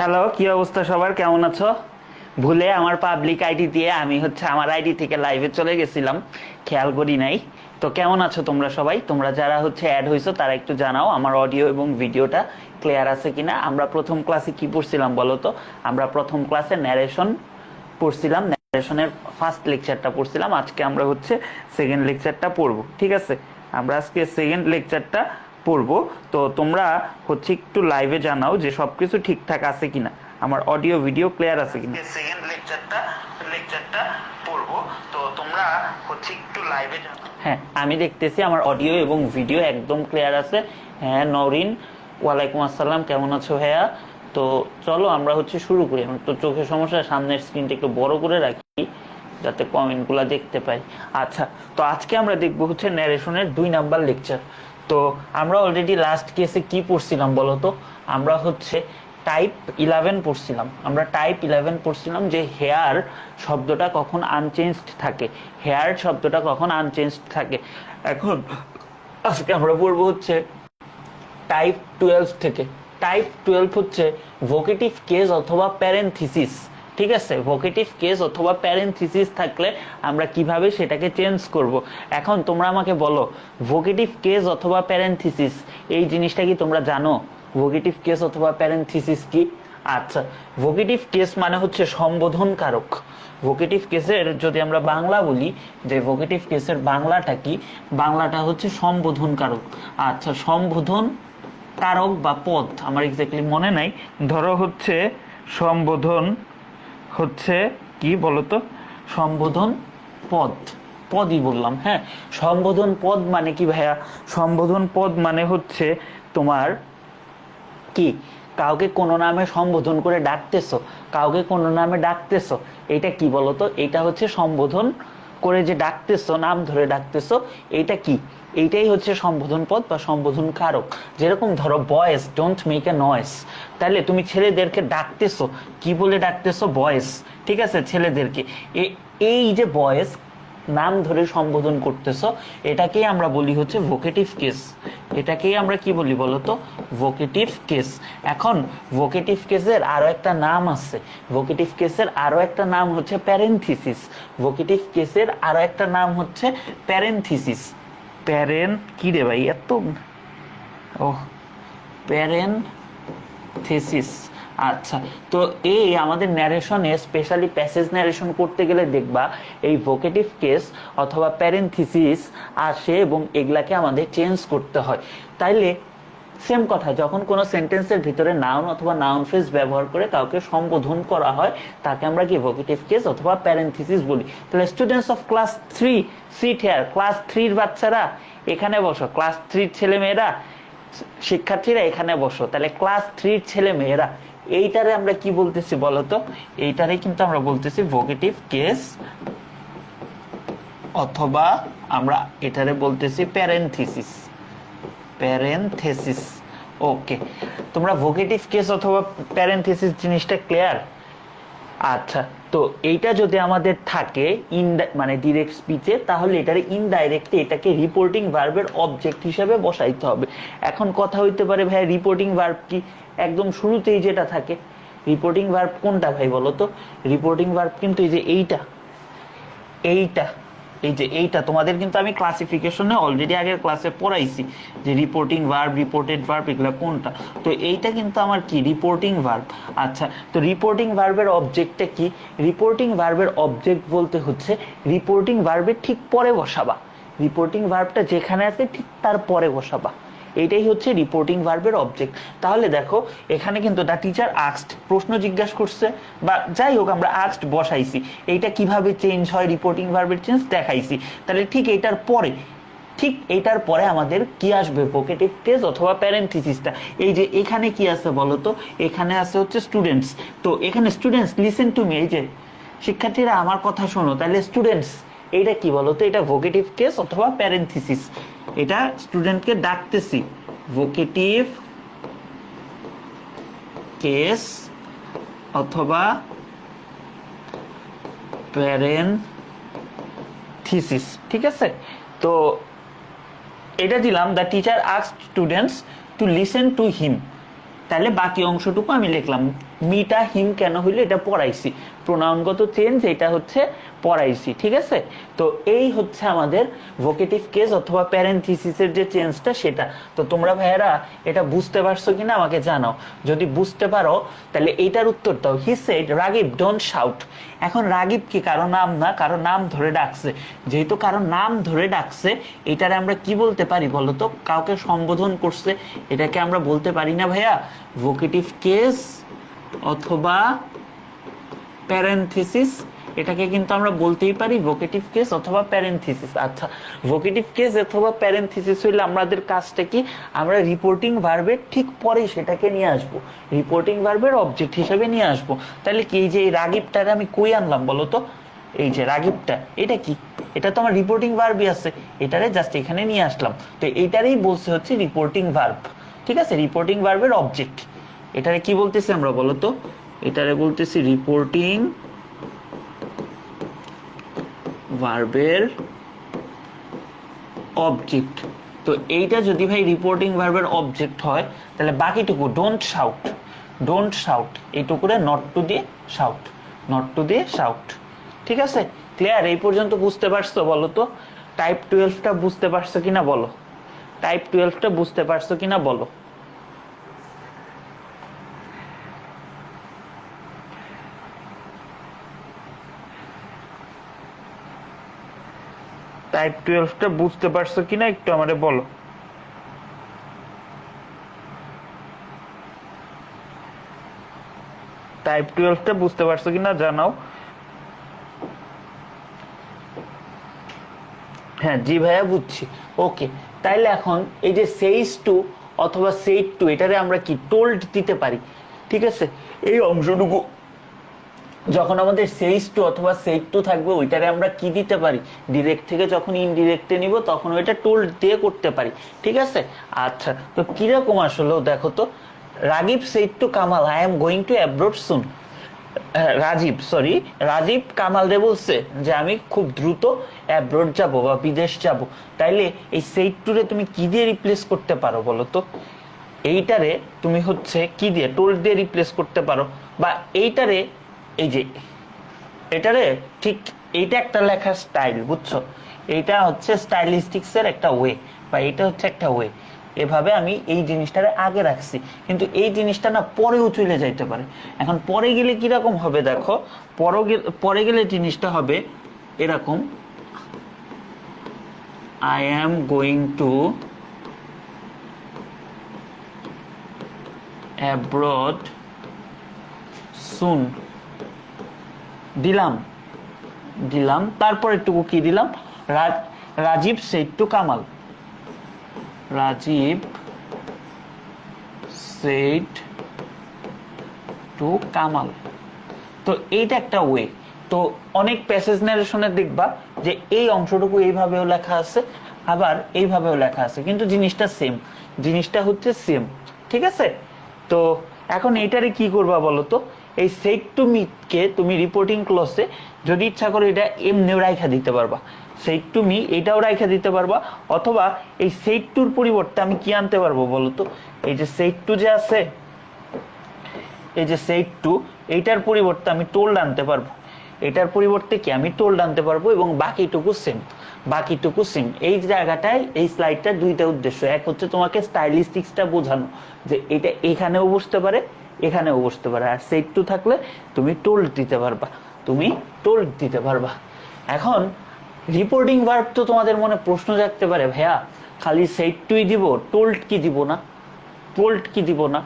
Hello, কি অবস্থা সবার? কেমন আছো? ভুলে আমার পাবলিক আইডি দিয়ে আমি আমার আইডি থেকে লাইভে চলে গেছিলাম, খেয়াল করি নাই। তো কেমন আছো তোমরা সবাই? তোমরা যারা অ্যাড হইছো তারা একটু জানাও আমার অডিও এবং ভিডিওটা ক্লিয়ার আছে কিনা। আমরা প্রথম ক্লাসে কি পড়ছিলাম বলো তো? আমরা প্রথম ক্লাসে ন্যারেশন পড়ছিলাম, ন্যারেশনের ফার্স্ট লেকচারটা পড়ছিলাম। আজকে আমরা সেকেন্ড লেকচারটা পড়বো, ঠিক আছে? আমরা আজকে সেকেন্ড লেকচারটা পড়বো। তো তোমরা একটু লাইভে জানাও যে সবকিছু ঠিকঠাক আছে কিনা, আমার অডিও ভিডিও ক্লিয়ার আছে কিনা। সেকেন্ড লেকচারটা পড়বো, তো তোমরা একটু লাইভে জানাও। হ্যাঁ, আমি দেখতেছি আমার অডিও এবং ভিডিও একদম ক্লিয়ার আছে। হ্যাঁ নরিন, ওয়ালাইকুম আসসালাম, কেমন আছো ভাইয়া? তো চলো আমরা শুরু করি। আমার তো চোখের সমস্যা, সামনের স্ক্রিনটা একটু বড় করে রাখি যাতে কমেন্টগুলো দেখতে পাই। আচ্ছা, তো আজকে আমরা দেখবো ন্যারেশনের 2 নাম্বার লেকচার। তো আমরা অলরেডি লাস্ট কেসে কি পড়ছিলাম বলো তো? আমরা টাইপ 11 পড়ছিলাম। আমরা টাইপ 11 পড়ছিলাম যে হেয়ার শব্দটা কখন আনচেঞ্জড থাকে, হেয়ার শব্দটা কখন আনচেঞ্জড থাকে। এখন আজকে আমরা পড়বো টাইপ 12 থেকে। টাইপ 12 ভোকেটিভ কেস অথবা প্যারেনথিসিস, ঠিক আছে? ভোকেটিভ কেস অথবা প্যারেনথিসিস থাকলে আমরা কিভাবে সেটাকে চেঞ্জ করব। এখন তোমরা আমাকে বলো, ভোকেটিভ কেস অথবা প্যারেনথিসিস এই জিনিসটা কি তোমরা জানো? ভোকেটিভ কেস অথবা প্যারেনথিসিস কি? আচ্ছা, ভোকেটিভ কেস মানে সম্বোধন কারক। ভোকেটিভ কেসের যদি আমরা বাংলা বলি যে ভোকেটিভ কেসের বাংলাটা কি, বাংলাটা সম্বোধন কারক। আচ্ছা, সম্বোধন কারক বা পদ আমার এক্স্যাক্টলি মনে নাই। ধরো সম্বোধন কি বলতো? সম্বোধন পদ, পদই বললাম। হ্যাঁ, সম্বোধন পদ মানে কি ভাইয়া? সম্বোধন পদ মানে তোমার কি, কাউকে কোনো নামে সম্বোধন করে ডাকতেছো, কাউকে কোনো নামে ডাকতেছো, এটা কি বলতো? এটা সম্বোধন করে যে ডাকতেছো, নাম ধরে ডাকতেছো, এটা কি? এইটাই সম্বোধন পদ বা সম্বোধন কারক। যেরকম ধরো বয়েস ডোন্ট মেক এ নয়েস, তাহলে তুমি ছেলেদেরকে ডাকতেছো, কি বলে ডাকতেছো? বয়েস, ঠিক আছে? ছেলেদেরকে এই যে বয়েস নাম ধরে সম্বোধন করতেছো, এটাকেই আমরা বলি ভোকেটিভ কেস। এটাকেই আমরা কি বলি বলতো? Vocative case. এখন ভোকেটিভ কেসের আরো একটা নাম আছে। ভোকেটিভ কেসের আরো একটা নাম প্যারেনথিসিস। ভোকেটিভ কেসের আরো একটা নাম প্যারেনথিসিস। কি রে ভাই এত, ও প্যারেনথিসিস। আচ্ছা, তো এই আমাদের ন্যারেশনে স্পেশালি প্যাসেজ ন্যারেশন করতে গেলে দেখবা এই ভোকেটিভ কেস অথবা প্যারেনথিসিস আসে এবং এগুলাকে আমাদের চেঞ্জ করতে হয়। তাইলে সেম কথা, যখন কোনো সেন্টেন্সের ভিতরে নাউন অথবা নাউন ফ্রেজ ব্যবহার করে কাউকে সম্বোধন করা হয় তাকে আমরা কি ভোকেটিভ কেস অথবা প্যারেনথিসিস বলি। তাহলে students of class 3 sit here. Class 3 বাচ্চারা এখানে বসো, ক্লাস 3 ছেলে মেয়েরা, শিক্ষার্থীরা এখানে বসো। তাহলে ক্লাস 3 ছেলে মেয়েরা, এইটারে আমরা কি বলতেছি বলতো? এইটারে কিন্তু আমরা বলতেছি ভোকেটিভ কেস অথবা আমরা এটারে বলতেছি প্যারেনথিসিস। প্যারেনথিসিস, ওকে। তোমরা ভোকেটিভ কেস অথবা প্যারেনথিসিস জিনিসটা ক্লিয়ার? আচ্ছা, তো এইটা যদি আমাদের থাকে মানে ডিরেক্ট স্পিচে, তাহলে এটারে ইনডাইরেক্টলি এটাকে রিপোর্টিং ভার্বের অবজেক্ট হিসেবে বসাইতে হবে। এখন কথা হইতে পারে ভাই রিপোর্টিং ভার্ব কি? একদম শুরুতেই যেটা থাকে রিপোর্টিং ভার্ব কোনটা ভাই বলো তো? রিপোর্টিং ভার্ব কিন্তু এই যে এইটা, এইটা তোমাদের কিন্তু আমি ক্লাসিফিকেশনে অলরেডি আগের ক্লাসে পড়াইছি যে রিপোর্টিং ভার্ব, রিপোর্টেড ভার্ব এগুলো কোনটা। তো এইটা কিন্তু আমার কি রিপোর্টিং ভার্ব। আচ্ছা, তো রিপোর্টিং ভার্বের অবজেক্টটা কি? রিপোর্টিং ভার্বের অবজেক্ট বলতে রিপোর্টিং ভার্বের ঠিক পরে বসাবা। রিপোর্টিং ভার্বটা যেখানে আছে ঠিক তার পরে বসাবা, এইটাই রিপোর্টিং ভার্বের অবজেক্ট। তাহলে দেখো এখানে কিন্তু দ্য টিচার আস্কড, প্রশ্ন জিজ্ঞাসা করছে বা যাই হোক আমরা আস্কড বসাইছি। এইটা কিভাবে চেঞ্জ হয় রিপোর্টিং ভার্বের চেঞ্জ দেখাইছি। তাহলে ঠিক এইটার পরে আমাদের কি আসবে? ভোকেটিভ কেস অথবা প্যারেনথিসিসটা। এই যে এখানে কি আছে বলতো? এখানে আছে স্টুডেন্টস। তো এখানে স্টুডেন্টস লিসেন টু মি, এই যে শিক্ষার্থীরা আমার কথা শোনো। তাহলে স্টুডেন্টস এইটা কি বলতো? এটা ভোকেটিভ কেস অথবা প্যারেনথিসিস। এটা স্টুডেন্টকে ডাকতেছি, ভোকেটিভ কেস অথবা প্যারেনথিসিস, ঠিক আছে? তো এটা দিলাম the teacher asked students to listen to him. তাহলে বাকি অংশটুকু আমি লিখলাম মিটা হিম কেন হইলো, এটা পড়াইছি। প্রোনাউনগত চেঞ্জ এটা হচ্ছে পড়াইছি, ঠিক আছে। তো এই হচ্ছে আমাদের ভোকেটিভ কেস অথবা প্যারেনথিসিসের যে চেঞ্জটা সেটা। তো তোমরা ভাইয়েরা এটা বুঝতে পারছো কিনা আমাকে জানাও। যদি বুঝতে পারো তাহলে এইটার উত্তর দাও। He said Ragib don't shout. এখন রাগিব কি কারো নাম না, কারো নাম ধরে ডাকছে। যেহেতু কারো নাম ধরে ডাকছে, এটারে আমরা কি বলতে পারি বলো তো? কাউকে সম্বোধন করছে, এটাকে আমরা বলতে পারি না ভাইয়া ভোকেটিভ কেস অথবা প্যারেনথিসিস। এটাকে কিন্তু আমরা বলতেই পারি ভোকেটিভ কেস অথবা প্যারেনথিসিস। আচ্ছা, ভোকেটিভ কেস অথবা প্যারেনথিসিস হইলে আমাদের কাজটা কি? আমরা রিপোর্টিং ভার্বের ঠিক পরে সেটাকে নিয়ে আসব, রিপোর্টিং ভার্বের অবজেক্ট হিসেবে নিয়ে আসব। তাহলে কি এই যে এই রাগিবটারে আমি কই আনলাম বলো তো? এই যে রাগিবটা, এটা কি? এটা তো আমার রিপোর্টিং ভার্বই আছে, এটারে জাস্ট এখানে নিয়ে আসলাম। তো এইটারেই বলছে হচ্ছে রিপোর্টিং ভার্ব, ঠিক আছে, রিপোর্টিং ভার্বের অবজেক্ট। এটারে কি বলতেছি আমরা বলো তো? এটারে বলতেছি রিপোর্টিং ভার্বের অবজেক্ট। তো এইটা যদি ভাই রিপোর্টিং ভার্বের অবজেক্ট হয়, তাহলে বাকিটুকু ডোন্ট শাউট, ডোন্ট শাউট এইটুকুরে নট টু দিয়ে শাউট, নট টু দিয়ে শাউট। ঠিক আছে, ক্লিয়ার? এই পর্যন্ত বুঝতে পারছো বলো তো? টাইপ 12টা বুঝতে পারছো কিনা বলো? টাইপ 12টা বুঝতে পারছো কিনা বলো? টাইপ 12টা বুঝতে পারছো কিনা একটু আমারে বলো। টাইপ 12টা বুঝতে পারছো কিনা জানাও। হ্যাঁ জি ভাইয়া বুঝছি। ওকে, তাইলে এখন এই যে সেইস টু অথবা সেইড টু, এটারে আমরা কি টোল্ড দিতে পারি, ঠিক আছে। এই অংশটুকু যখন আমাদের সেইস টু অথবা সেইড টু থাকবে, ওইটারে আমরা কি দিতে পারি? ডিরেক্ট থেকে যখন ইনডিরেক্টে নিব তখন ওইটা টোল্ড দিয়ে করতে পারি, ঠিক আছে। আচ্ছা, তো কিরকম আসলে দেখো তো। Ragib said to Kamal I am going to abroad soon. Rajib Kamal রে বলছে যে আমি খুব দ্রুত অ্যাব্রোড যাব বা বিদেশ যাব। তাইলে এই সেইড টুরে তুমি কি দিয়ে রিপ্লেস করতে পারো বলো তো? এইটারে তুমি হচ্ছে কি দিয়ে? টোল্ড দিয়ে রিপ্লেস করতে পারো। বা এইটারে, এই যে এটারে ঠিক এইটা একটা লেখার স্টাইল, বুঝছো? এইটা হচ্ছে স্টাইলিস্টিক্সের একটা ওয়ে, বা এটা হচ্ছে একটা ওয়ে। এভাবে আমি এই জিনিসটারে আগে রাখছি, কিন্তু এই জিনিসটা না পরেও চলে যাইতে পারে। এখন পরে গেলে কিরকম হবে দেখো, পরে গেলে জিনিসটা হবে এরকম, I am going to abroad soon. দিলাম দিলাম তারপর একটুকু কি দিলাম? Rajib said to Kamal, Rajib said to Kamal. তো এইটা একটা ওয়ে। তো অনেক প্যাসেজ ন্যারেশনে দেখবা যে এই অংশটুকু এইভাবেও লেখা আছে, আবার এইভাবেও লেখা আছে, কিন্তু জিনিসটা সেম, জিনিসটা হচ্ছে সেম, ঠিক আছে। তো এখন এইটারে কি করবা বলো তো? এই সেড টু মিকে তুমি রিপোর্টিং ক্লসে যদি ইচ্ছা করো এটা এমনিও রাইখা দিতে পারবা, সেড টু মি এটাও রাইখা দিতে পারবা। অথবা এই সেড টুর পরিবর্তে আমি কি আনতে পারবো বলো তো? এই যে সেড টু যে আছে, এই যে সেড টু, এইটার পরিবর্তে আমি টোল্ড আনতে পারবো। এটার পরিবর্তে কি আমি টোল্ড আনতে পারবো, এবং বাকিটুকু সেম, বাকিটুকু সেম। এই জায়গাটায় এই স্লাইডটার দুইটা উদ্দেশ্য। এক হচ্ছে তোমাকে স্টাইলিস্টিক্সটা বোঝানো, যে এটা এখানেও বসতে পারে, এখানেও বসতে পারে। আর সেড টু থাকলে তুমি টোল্ড দিতে পারবা, তুমি টোল্ড দিতে পারবা। এখন রিপোর্টিং ভার্ব তো তোমাদের মনে প্রশ্ন জাগতে পারে, ভাইয়া খালি সেড টুই দিব, টোল্ড কি দিব না? টোল্ড কি দিব না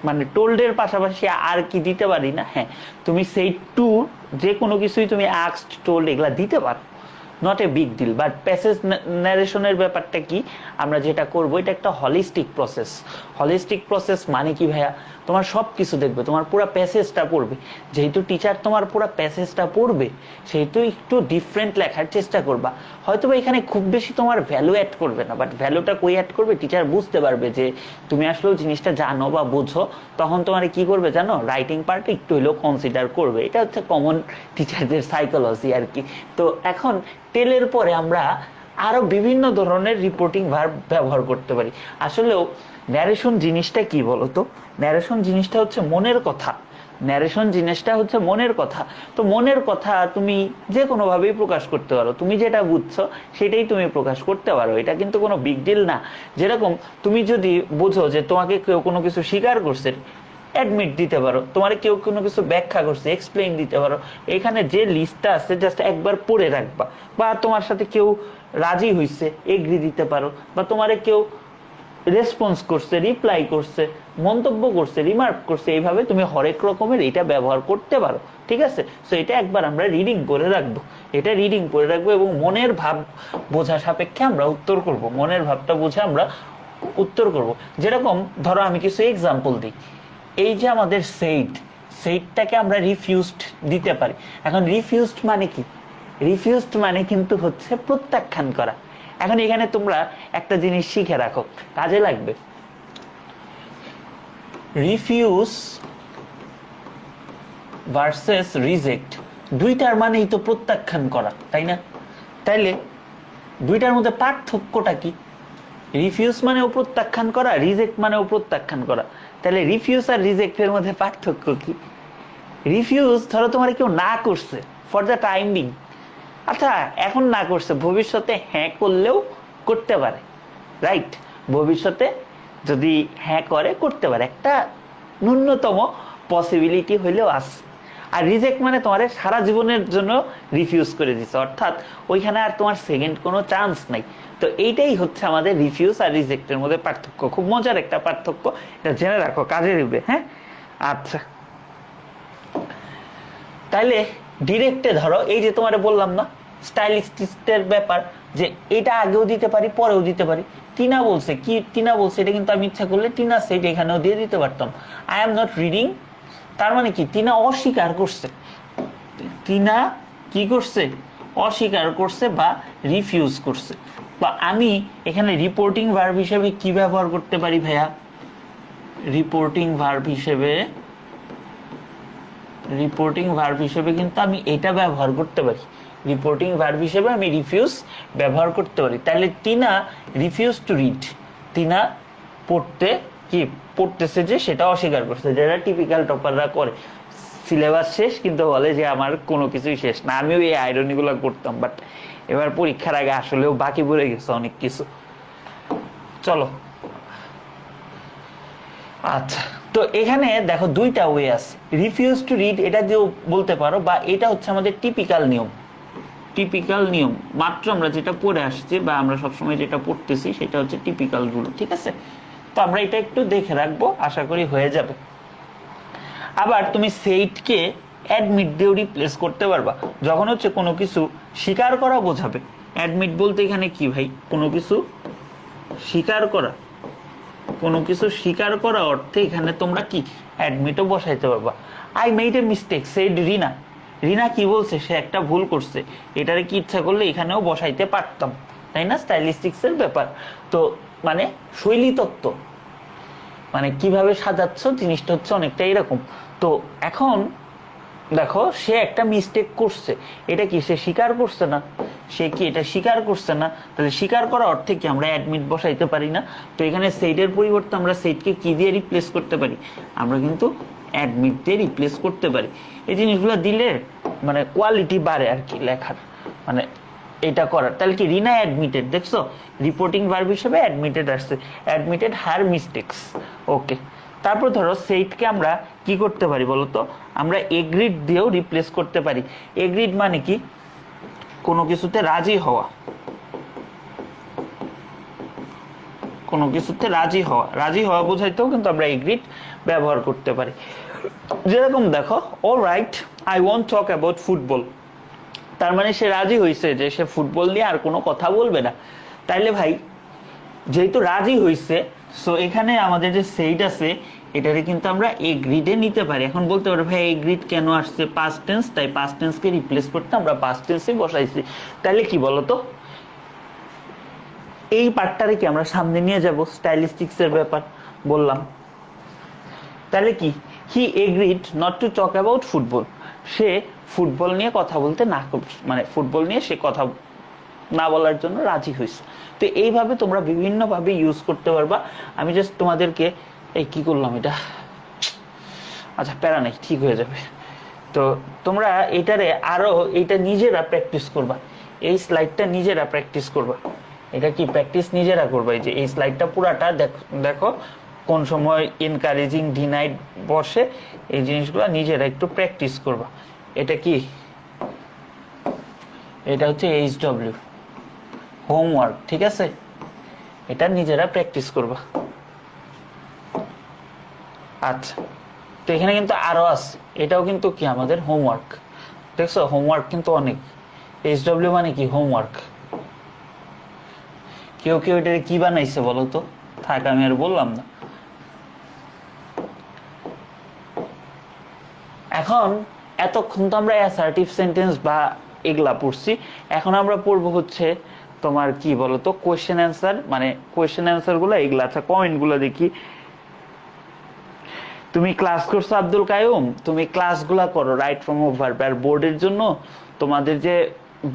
মানে টোল্ডের পাশাপাশি আর কি দিতে পারি না? হ্যাঁ, তুমি সেই টু যে কোনো কিছুই তুমি আস্কড, টোল্ড এগুলা দিতে পারো, not a big deal. But passage ন্যারেশনের ব্যাপারটা কি, আমরা যেটা করব এটা একটা হলিস্টিক প্রসেস। হলিস্টিক প্রসেস মানে কি ভাইয়া? তোমার সব কিছু দেখবে, তোমার পুরো প্যাসেজটা পড়বে। যেহেতু টিচার তোমার পুরো প্যাসেজটা পড়বে, সেহেতু একটু ডিফারেন্ট লেখার চেষ্টা করবা। হয়তো বা এখানে খুব বেশি তোমার ভ্যালু অ্যাড করবে না, বাট ভ্যালুটা কই অ্যাড করবে? টিচার বুঝতে পারবে যে তুমি আসলেও জিনিসটা জানো বা বোঝো, তখন তোমার কি করবে জানো? রাইটিং পার্টে একটু হলেও কনসিডার করবে। এটা হচ্ছে কমন টিচারদের সাইকোলজি আর কি। তো এখন টেলের পরে আমরা আরো বিভিন্ন ধরনের রিপোর্টিং ভার্ব ব্যবহার করতে পারি। আসলেও ন্যারেশন জিনিসটা কি বলতো? ন্যারেশন জিনিসটা হচ্ছে মনের কথা। ন্যারেশন জিনিসটা হচ্ছে মনের কথা। তো মনের কথা তুমি যে কোনোভাবেই প্রকাশ করতে পারো, তুমি যেটা বুঝছো সেটাই তুমি প্রকাশ করতে পারো, এটা কিন্তু কোনো বিগ ডিল না। যেরকম তুমি যদি বুঝো যে তোমাকে কেউ কোনো কিছু স্বীকার করছে, অ্যাডমিট দিতে পারো। তোমার কেউ কোনো কিছু ব্যাখ্যা করছে, এক্সপ্লেইন দিতে পারো। এখানে যে লিস্টটা আছে জাস্ট একবার পড়ে রাখবা। বা তোমার সাথে কেউ রাজি হইছে, এগ্রি দিতে পারো। বা তোমারে কেউ রেসপন্স করছে, রিপ্লাই করছে, মন্তব্য করছে, রিমার্ক করছে, এইভাবে তুমি হরেক রকমের এটা ব্যবহার করতে পারো। ঠিক আছে? সো এটা একবার আমরা রিডিং করে রাখবো, এটা রিডিং করে রাখবো এবং মনের ভাব বোঝা সাপেক্ষে আমরা উত্তর করব। মনের ভাবটা বুঝে আমরা উত্তর করব। যেরকম ধরো আমি কিছু এক্সাম্পল দিই। এই যে আমাদের সেইটটাকে আমরা রিফিউজড দিতে পারি। এখন রিফিউজড মানে কি? রিফিউজড মানে কিন্তু হচ্ছে প্রত্যাখ্যান করা। এখন এখানে তোমরা একটা জিনিস শিখে রাখো, কাজে লাগবে। রিফিউজ ভার্সেস রিজেক্ট, দুইটার মানেই তো প্রত্যাখ্যান করা, তাই না? তাইলে দুইটার মধ্যে পার্থক্যটা কি? রিফিউজ মানেও প্রত্যাখ্যান করা, রিজেক্ট মানেও প্রত্যাখ্যান করা। তাহলে রিফিউজ আর রিজেক্টের মধ্যে পার্থক্য কি? রিফিউজ ধরো তোমার কেউ না করছে ফর দ্য টাইম বিং, আচ্ছা এখন না করছে, ভবিষ্যতে হ্যাঁ করলেও করতে পারে, রাইট? ভবিষ্যতে যদি হ্যাঁ করে করতে পারে, একটা ন্যূনতম পসিবিলিটি হইলেও আছে। আর রিজেক্ট মানে তোমার সারা জীবনের জন্য রিফিউজ করে দিচ্ছে, অর্থাৎ ওইখানে আর তোমার সেকেন্ড কোনো চান্স নাই। তো এইটাই হচ্ছে আমাদের রিফিউজ আর রিজেক্টের মধ্যে পার্থক্য। খুব মজার একটা পার্থক্য, এটা জেনে রাখো, কাজে দিবে। হ্যাঁ, আচ্ছা। তাইলে ডিরেক্টে ধরো এই যে তোমার বললাম না স্টাইলিস্টের ব্যাপার, যে এটা আগেও দিতে পারি পরেও দিতে পারি। টিনা বলছে কি, টিনা বলছে এটা কিন্তু আমি ইচ্ছা করলে টিনা সেট এখানেও দিয়ে দিতে পারতাম। আই এম নট রিডিং, তার মানে কি টিনা অস্বীকার করছে। টিনা কি করছে? অস্বীকার করছে বা রিফিউজ করছে। বা আমি এখানে রিপোর্টিং ভার্ব হিসেবে কি ব্যবহার করতে পারি ভাইয়া? রিপোর্টিং ভার্ব হিসেবে কিন্তু আমি এটা ব্যবহার করতে পারি। রিপোর্টিং ভার্ব হিসেবে আমি রিফিউজ ব্যবহার করতে পারি। তাহলে Tina refuse to read, Tina পড়তেছে যে সেটা অস্বীকার করছে, যেটা টিপিক্যাল টপাররা করে। সিলেবাস শেষ কিন্তু বলে যে আমার কোনো কিছুই শেষ না। আমিও এই আইরনিগুলো করতাম, বাট এবার পরীক্ষার আগে আসলেও বাকি পড়ে গেছে অনেক কিছু। চলো, আচ্ছা। তো এখানে দেখো দুইটা ওয়ে আছে, রিফিউজ টু রিড এটা দিয়েও বলতে পারো, বা এটা হচ্ছে আমাদের টিপিক্যাল নিয়ম। মাত্র আমরা যেটা পড়ে আসছি বা আমরা সবসময় যেটা পড়তেছি সেটা হচ্ছে টিপিক্যাল রুল। ঠিক আছে? তো আমরা এটা একটু দেখে রাখবো, আশা করি হয়ে যাবে। আবার তুমি সেইটকে অ্যাডমিট দিয়েও রিপ্লেস করতে পারবা, যখন হচ্ছে কোনো কিছু স্বীকার করা বোঝাবে। অ্যাডমিট বলতে এখানে কি ভাই? কোনো কিছু স্বীকার করা অর্থে এখানে তোমরা কি অ্যাডমিটও বসাইতে পারবা। I made a mistake said Rina, Rina কি বলছে? সে একটা ভুল করছে। এটারে কি ইচ্ছা করলে এখানেও বসাইতে পারতাম, তাই না? স্টাইলিস্টিক্সের ব্যাপার। তো মানে শৈলী তত্ত্ব, মানে কিভাবে সাজাচ্ছ জিনিসটা হচ্ছে অনেকটা এরকম। তো এখন দেখো সে একটা মিস্টেক করছে, এটা কি সে স্বীকার করছে না? সে কি এটা স্বীকার করছে না? তাহলে স্বীকার করা অর্থে কি আমরা অ্যাডমিট বসাইতে পারি না? তো এখানে সেইটের পরিবর্তে আমরা সেইটকে কি দিয়ে রিপ্লেস করতে পারি? আমরা কিন্তু অ্যাডমিট দিয়ে রিপ্লেস করতে পারি। এই জিনিসগুলো দিলে মানে কোয়ালিটি বাড়ে আর কি লেখার, মানে এটা করার। তাহলে কি রিনা অ্যাডমিটেড, দেখছো রিপোর্টিং ভার্ব হিসেবে অ্যাডমিটেড আসছে, অ্যাডমিটেড হার মিস্টেক্স। ওকে, তারপর ধরো সেইটকে আমরা কি করতে পারি বলতো? আমরা এগ্রিড দিয়েও রিপ্লেস করতে পারি। এগ্রিড মানে কি? কোনো কিছুতে রাজি হওয়া, রাজি হওয়া বোঝাইতেও কিন্তু আমরা এগ্রিড ব্যবহার করতে পারি। যেরকম দেখো, alright I want talk about football, তার মানে সে রাজি হয়েছে যে সে ফুটবল নিয়ে আর কোনো কথা বলবে না। তাইলে ভাই যেহেতু রাজি হয়েছে, সো এখানে আমাদের যে সেইট আছে এটারে কিন্তু আমরা এগ্রিডে নিতে পারি। এখন বলতে পারো ভাই এগ্রিড কেন আসছে? পাস্ট টেন্স, তাই পাস্ট টেন্সকে রিপ্লেস করতে আমরা পাস্ট টেন্সে বসাইছি। তাহলে কি বলতো, এই পার্টটারে কি আমরা সামনে নিয়ে যাব? স্টাইলিস্টিক্সের ব্যাপার বললাম। তাহলে কি he agreed not to talk about football, সে ফুটবল নিয়ে কথা বলতে না, মানে ফুটবল নিয়ে সে কথা না বলার জন্য রাজি হয়েছে। তো এইভাবে তোমরা বিভিন্নভাবে ইউজ করতে পারবা। আমি জাস্ট তোমাদেরকে এই কি করলাম, এটা আচ্ছা প্যারা নেই, ঠিক হয়ে যাবে। তো তোমরা এটারে আরো এটা নিজেরা প্র্যাকটিস করবা, এই স্লাইডটা নিজেরা প্র্যাকটিস করবা। এটা কি প্র্যাকটিস নিজেরা করবা? এই যে এই স্লাইডটা পুরাটা দেখো কোন সময় এনকারেজিং ডিনাইড বসে, এই জিনিসগুলো নিজেরা একটু প্র্যাকটিস করবা। এটা কি, এটা হচ্ছে HW হোমওয়ার্ক, ঠিক আছে? এটা নিজেরা প্র্যাকটিস করবা। আচ্ছা, তো এখানে কিন্তু আরো আছে, এটাও কিন্তু কি আমাদের হোমওয়ার্ক, দেখছো? হোমওয়ার্ক কিন্তু অনেক। HW মানে কি? হোমওয়ার্ক। কেউ কেউ এটা কি বানাইছে বলো তো? থাক, আমি আর বললাম না। এখন এতক্ষণ তো আমরা অ্যাসার্টিভ সেন্টেন্স বা এগুলা পড়ছি, এখন আমরা পড়বো হচ্ছে তোমার কি বলতো কোয়েশ্চেন অ্যান্সার, মানে কোয়েশ্চেন অ্যান্সার গুলো এগুলা। আচ্ছা কমেন্ট গুলো দেখি। তুমি ক্লাস করছো আব্দুল কায়ুম, তুমি ক্লাসগুলা করো রাইট ফ্রম ভার্ব। আর বোর্ডের জন্য তোমাদের যে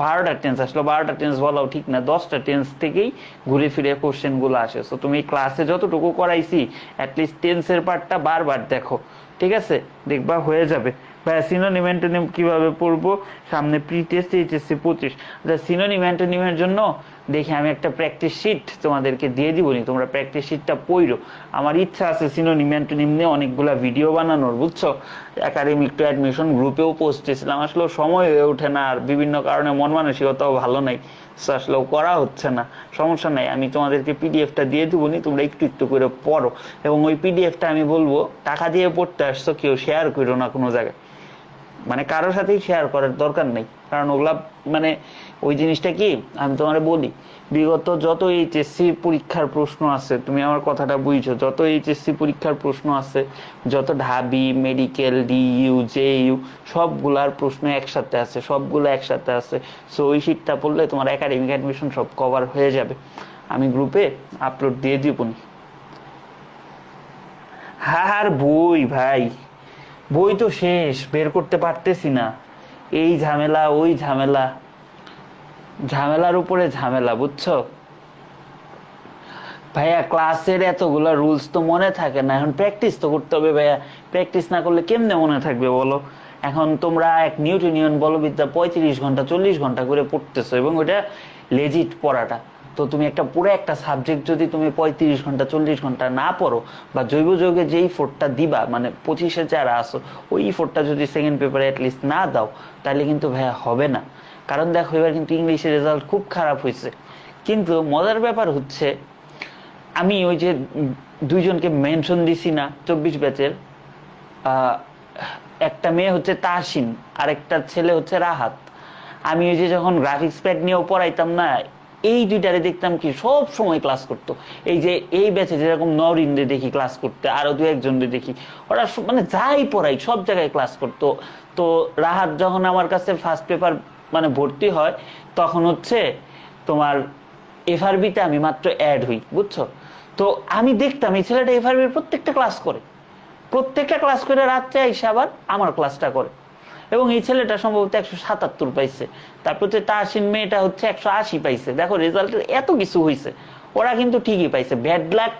12টা টেন্স আসলো, 12টা টেন্স বলাও ঠিক না, 10টা টেন্স থেকেই ঘুরে ফিরে কোশ্চেন গুলো আসে। তো তুমি ক্লাসে যতটুকু করাইছি অ্যাটলিস্ট টেন্সের পার্টটা বারবার দেখো, ঠিক আছে? দেখবা হয়ে যাবে। ভাইয়া সিনোনিম অ্যান্টোনিম কিভাবে পড়বো? সামনে প্রি টেস্ট HSC 25। আচ্ছা সিনোনিম অ্যান্টোনিমের জন্য দেখি আমি একটা প্র্যাকটিস শিট তোমাদেরকে দিয়ে দিবনি, তোমরা প্র্যাকটিস শিটটা পড়ো। আমার ইচ্ছা আছে সিনোনিম অ্যান্টোনিম নিয়ে অনেকগুলা ভিডিও বানানোর, বুঝছো? একাডেমিক টু অ্যাডমিশন গ্রুপেও পোস্ট দিয়েছিলাম, আসলে সময় হয়ে ওঠে না, আর বিভিন্ন কারণে মন মানসিকতাও ভালো নাই, আসলেও করা হচ্ছে না। সমস্যা নাই, আমি তোমাদেরকে পিডিএফটা দিয়ে দিবনি, তোমরা একটু একটু করে পড়ো। এবং ওই পিডিএফটা আমি বলবো টাকা দিয়ে পড়তে আসছো কেউ শেয়ার করো না কোনো জায়গায়, মানে কারোর সাথেই শেয়ার করার দরকার নেই। কারণ ওগুলা মানে ওই জিনিসটা কি আমি তোমার বলি, বিগত যত HSC পরীক্ষার প্রশ্ন আছে, তুমি আমার কথাটা বুঝছো, যত HSC পরীক্ষার প্রশ্ন আছে, যত ঢাবি মেডিকেল DU JU সবগুলার প্রশ্ন একসাথে আছে, সবগুলো একসাথে আছে। সো ওই শীটটা পড়লে তোমার একাডেমিক অ্যাডমিশন সব কভার হয়ে যাবে। আমি গ্রুপে আপলোড দিয়ে দিবনি। আর বই ভাই, বই তো শেষ, বের করতে পারতেছি না, এই ঝামেলা ওই ঝামেলা, ঝামেলার উপরে ঝামেলা, বুঝছো ভাইয়া? ক্লাসের এতগুলা রুলস তো মনে থাকে না, এখন প্র্যাকটিস তো করতে হবে ভাইয়া। প্র্যাকটিস না করলে কেমনে মনে থাকবে বলো? এখন তোমরা এক নিউটনিয়ন বলবিদ্যা 35 ঘন্টা 40 ঘন্টা করে পড়তেছো, এবং ওটা লেজিট পড়াটা। তো তুমি একটা পুরো একটা সাবজেক্ট যদি তুমি 35 ঘন্টা 40 ঘন্টা না পড়ো, বা জৈব যৌগে যেই ফোরটা দিবা, মানে 25-এ যারা আসো ওই ফোরটা যদি সেকেন্ড পেপারে অ্যাটলিস্ট না দাও, তাহলে কিন্তু ভাইয়া হবে না। কারণ দেখো এবার কিন্তু ইংলিশের রেজাল্ট খুব খারাপ হয়েছে। কিন্তু মজার ব্যাপার হচ্ছে, আমি ওই যে দুইজনকে মেনশন দিছি না 24 ব্যাচের, একটা মেয়ে হচ্ছে তাহসিন আর একটা ছেলে হচ্ছে রাহাত। আমি ওই যে যখন গ্রাফিক্স প্যাড নিয়েও পড়াইতাম না, এই দুইটারে দেখতাম কি সব সময় ক্লাস করতো। এই যে এই ব্যাচে যেরকম নরিনরে দেখি ক্লাস করতে, আরো দু একজনরে দেখি, ওরা মানে যাই পড়াই সব জায়গায় ক্লাস করতো। তো রাহাত যখন আমার কাছে ফার্স্ট পেপার মানে ভর্তি হয়, তখন হচ্ছে তোমার FRB-তে আমি মাত্র অ্যাড হই, বুঝছো? তো আমি দেখতাম এই ছেলেটা FRB-র প্রত্যেকটা ক্লাস করে, প্রত্যেকটা ক্লাস করে রাত্রে এসে আবার আমার ক্লাসটা করে। এবং এই ছেলেটা সম্ভবত 177 পাইছে, তারপর তাহসিন মেয়েটা হচ্ছে 180 পাইছে। দেখো রেজাল্টের এত কিছু হয়েছে, ওরা কিন্তু ঠিকই পাইছে। ব্যাড লাক,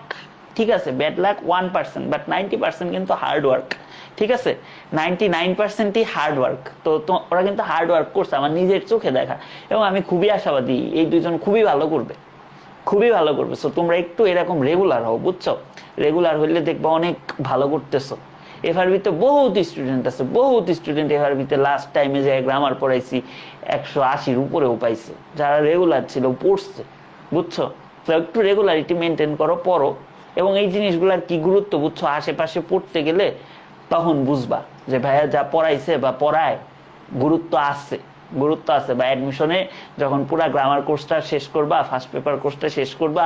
ঠিক আছে, ব্যাড লাক 1%, বাট 90% কিন্তু হার্ড ওয়ার্ক, ঠিক আছে? 99%ই হার্ড ওয়ার্ক। তো ওরা কিন্তু হার্ড ওয়ার্ক করছে, আমার নিজের চোখে দেখা। এবং আমি খুবই আশাবাদী এই দুজন খুবই ভালো করবে, খুবই ভালো করবে। সো তোমরা একটু এরকম রেগুলার হও, বুঝছো? রেগুলার হইলে দেখবা অনেক ভালো করতেছো। FRB-তে বহুত স্টুডেন্ট আছে, বহুত স্টুডেন্ট FRB-তে লাস্ট টাইমে যে গ্রামার পড়াইছি 180-র উপরেও পাইছে, যারা রেগুলার ছিল পড়ছে, বুঝছো? তো একটু রেগুলারিটি মেনটেন করো, পড়ো। এবং এই জিনিসগুলোর কি গুরুত্ব বুঝছো, আশেপাশে পড়তে গেলে তখন বুঝবা যে ভাইয়া যা পড়াইছে বা পড়ায় গুরুত্ব আছে, গুরুত্ব আছে। বা অ্যাডমিশনে যখন পুরা গ্রামার কোর্সটা শেষ করবা, ফার্স্ট পেপার কোর্সটা শেষ করবা,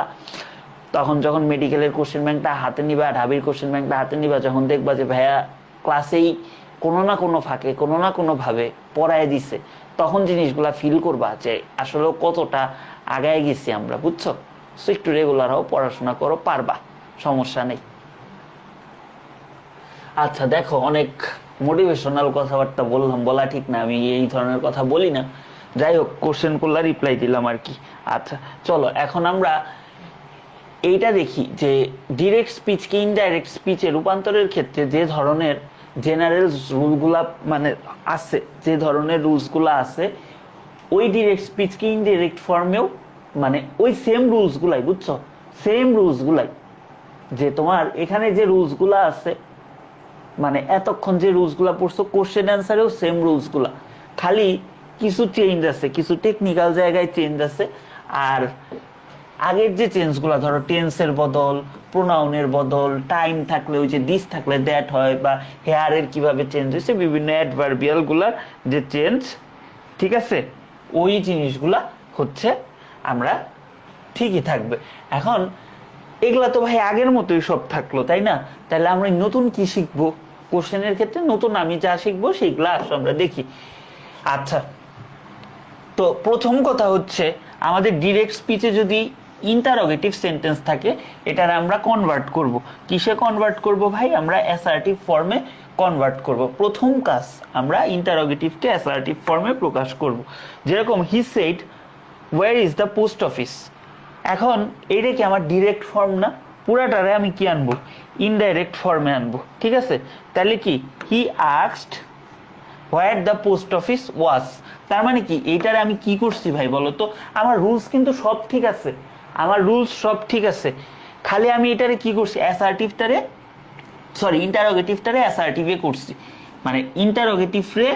তখন যখন মেডিকেলের কোশ্চেন ব্যাংকটা হাতে নিবা, ঢাবির কোশ্চেন ব্যাংকটা হাতে নিবা, যখন দেখবা যে ভাইয়া ক্লাসেই কোনো না কোনো ফাঁকে কোনো না কোনো ভাবে পড়ায় দিছে, তখন জিনিসগুলা ফিল করবা যে আসলে কতটা আগায় গেছি আমরা, বুঝছো? সো একটু রেগুলার হও, পড়াশোনা করো, পারবা, সমস্যা নেই। আচ্ছা দেখো, অনেক মোটিভেশনাল কথাবার্তা বললাম, বলা ঠিক না, আমি এই ধরনের কথা বলি না। যাই হোক, কোশ্চেন করলে রিপ্লাই দিলাম আর কি। আচ্ছা চলো এখন আমরা এইটা দেখি যে ডিরেক্ট স্পিচকে ইনডাইরেক্ট স্পিচে রূপান্তরের ক্ষেত্রে যে ধরনের জেনারেল রুলগুলা মানে আছে, যে ধরনের রুলসগুলো আছে ওই ডিরেক্ট স্পিচকে ইনডিরেক্ট ফর্মেও মানে ওই সেম রুলসগুলাই, বুঝছো, সেম রুলসগুলাই, যে তোমার এখানে যে রুলসগুলা আছে মানে এতক্ষণ যে রুলসগুলা পড়ছো কোশ্চেন অ্যান্সারেও সেম রুলসগুলা, খালি কিছু চেঞ্জ আছে, কিছু টেকনিক্যাল জায়গায় চেঞ্জ আছে। আর আগের যে চেঞ্জগুলো, ধরো টেন্সের বদল, প্রোনাউনের বদল, টাইম থাকলে ওই যে দিস থাকলে দ্যাট হয়, বা হেয়ারের কিভাবে চেঞ্জ হয়েছে, বিভিন্ন অ্যাডভার্বিয়ালগুলার যে চেঞ্জ, ঠিক আছে, ওই জিনিসগুলা হচ্ছে আমরা ঠিকই থাকবে। এখন এগুলা তো ভাই আগের মতোই সব থাকলো, তাই না? তাহলে আমরা নতুন কি শিখবো? কোশ্চেনের ক্ষেত্রে নতুন আমি যা শিখবো সেইগুলো আসলে আমরা দেখি। আচ্ছা, তো প্রথম কথা হচ্ছে আমাদের ডিরেক্ট স্পিচে যদি ইন্টারোগেটিভ সেন্টেন্স থাকে এটার আমরা কনভার্ট করব। কিসে কনভার্ট করব ভাই? আমরা অ্যাসার্টিভ ফর্মে কনভার্ট করব। প্রথম কাজ আমরা ইন্টারোগেটিভকে অ্যাসার্টিভ ফর্মে প্রকাশ করব। যেরকম he said where is the post office. এখন এইটা কি আমার ডিরেক্ট ফর্ম না? পুরাটারে আমি কি আনবো? ইনডাইরেক্ট ফর্মে আনবো, ঠিক আছে? তাহলে কি he asked where the post office was. তার মানে কি এইটারে আমি কি করছি ভাই বলো তো? আমার রুলস কিন্তু সব ঠিক আছে, আমার রুলস সব ঠিক আছে, খালি আমি এটারে কি করছি? অ্যাসার্টিভটারে, সরি ইন্টারোগেটিভটারে অ্যাসার্টিভে করছি। মানে ইন্টারোগেটিভ রে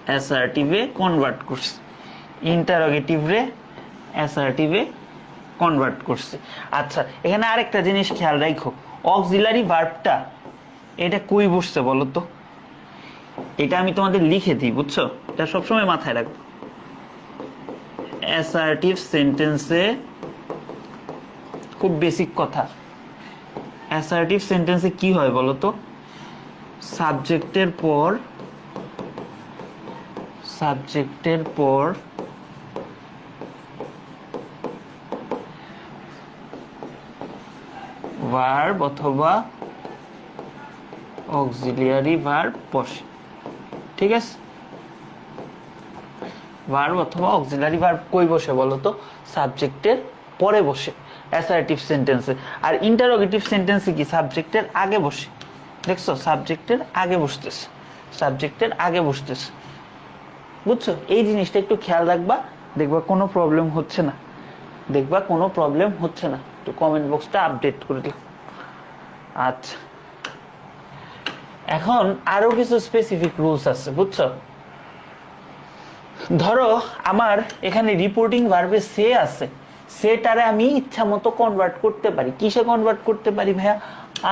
অ্যাসার্টিভে কনভার্ট করছি, ইন্টারোগেটিভে অ্যাসার্টিভে কনভার্ট করছি। আচ্ছা, এখানে আরেকটা জিনিস খেয়াল রাখো, অক্সিলারি ভার্বটা এটা কই বসছে বলো তো? এটা আমি তোমাদের লিখে দিই, বুঝছো? এটা সবসময় মাথায় রাখবো। অ্যাসার্টিভ সেন্টেন্সে খুব বেসিক কথা, অ্যাসার্টিভ সেন্টেন্সে কি হয় বলো তো? সাবজেক্টের পর ভার্ব অথবা অক্সিলিয়ারি ভার্ব বসে, ঠিক আছে? ভার্ব অথবা অক্সিলিয়ারি ভার্ব কই বসে বলো তো? সাবজেক্টের পরে বসে অ্যাসার্টিভ সেন্টেন্সে। আর ইন্টারোগেটিভ সেন্টেন্সে কি সাবজেক্টের আগে বসে। দেখছো, সাবজেক্টের আগে বসতেছে, সাবজেক্টের আগে বসতেছে, বুঝছো? এই জিনিসটা একটু খেয়াল রাখবা, দেখবা কোনো প্রবলেম হচ্ছে না, দেখবা কোনো প্রবলেম হচ্ছে না। একটু কমেন্ট বক্সটা আপডেট করে দিও। আচ্ছা, এখন আরো কিছু স্পেসিফিক রুলস আছে, বুঝছো? ধরো আমার এখানে রিপোর্টিং ভার্বে সে আছে, সেটারে আমি ইচ্ছা মতো কনভার্ট করতে পারি। কিসে কনভার্ট করতে পারি ভাইয়া?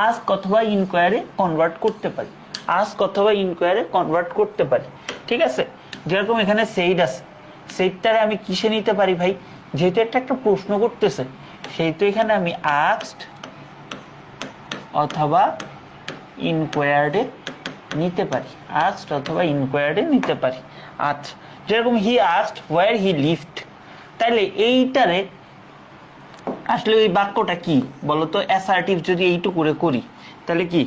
আস্ক অথবা ইনকোয়ারে কনভার্ট করতে পারি, আস্ক অথবা ইনকোয়ারে কনভার্ট করতে পারি, ঠিক আছে? যেরকম এখানে সেইড আছে, সেইটারে আমি কিসে নিতে পারি ভাই? যেহেতু একটা প্রশ্ন করতেছে, সেহেতু এখানে আমি আস্কড অথবা ইনকোয়ার্ডে নিতে পারি, আস্কড অথবা ইনকোয়ার্ডে নিতে পারি। আচ্ছা, যেরকম he asked where he lived, তাহলে এইটারে আসলে ওই বাক্যটা কি বলতো? অ্যাসার্টিভ যদি এইটুকু করে করি তাহলে কি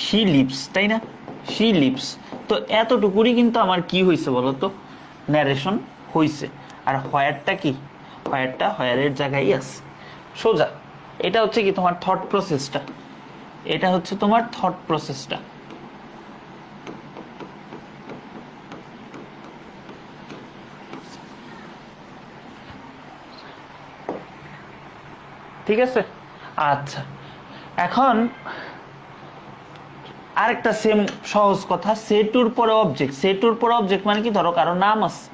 শি লিভস, তাই না? She lives. তো এতটুকুরই কিন্তু আমার কি হয়েছে বলতো? ন্যারেশন হয়েছে। আর হোয়ারটা কি? হোয়ারটা হোয়ারের জায়গায় আছে, সোজা। এটা হচ্ছে কি তোমার থট প্রসেসটা, এটা হচ্ছে তোমার থট প্রসেসটা। ঠিক আছে? আচ্ছা, এখন আরেকটা সেম সহজ কথা, সেটুর পরে অবজেক্ট। সেটুর পরে অবজেক্ট মানে কি? ধরো কারো নাম আছে,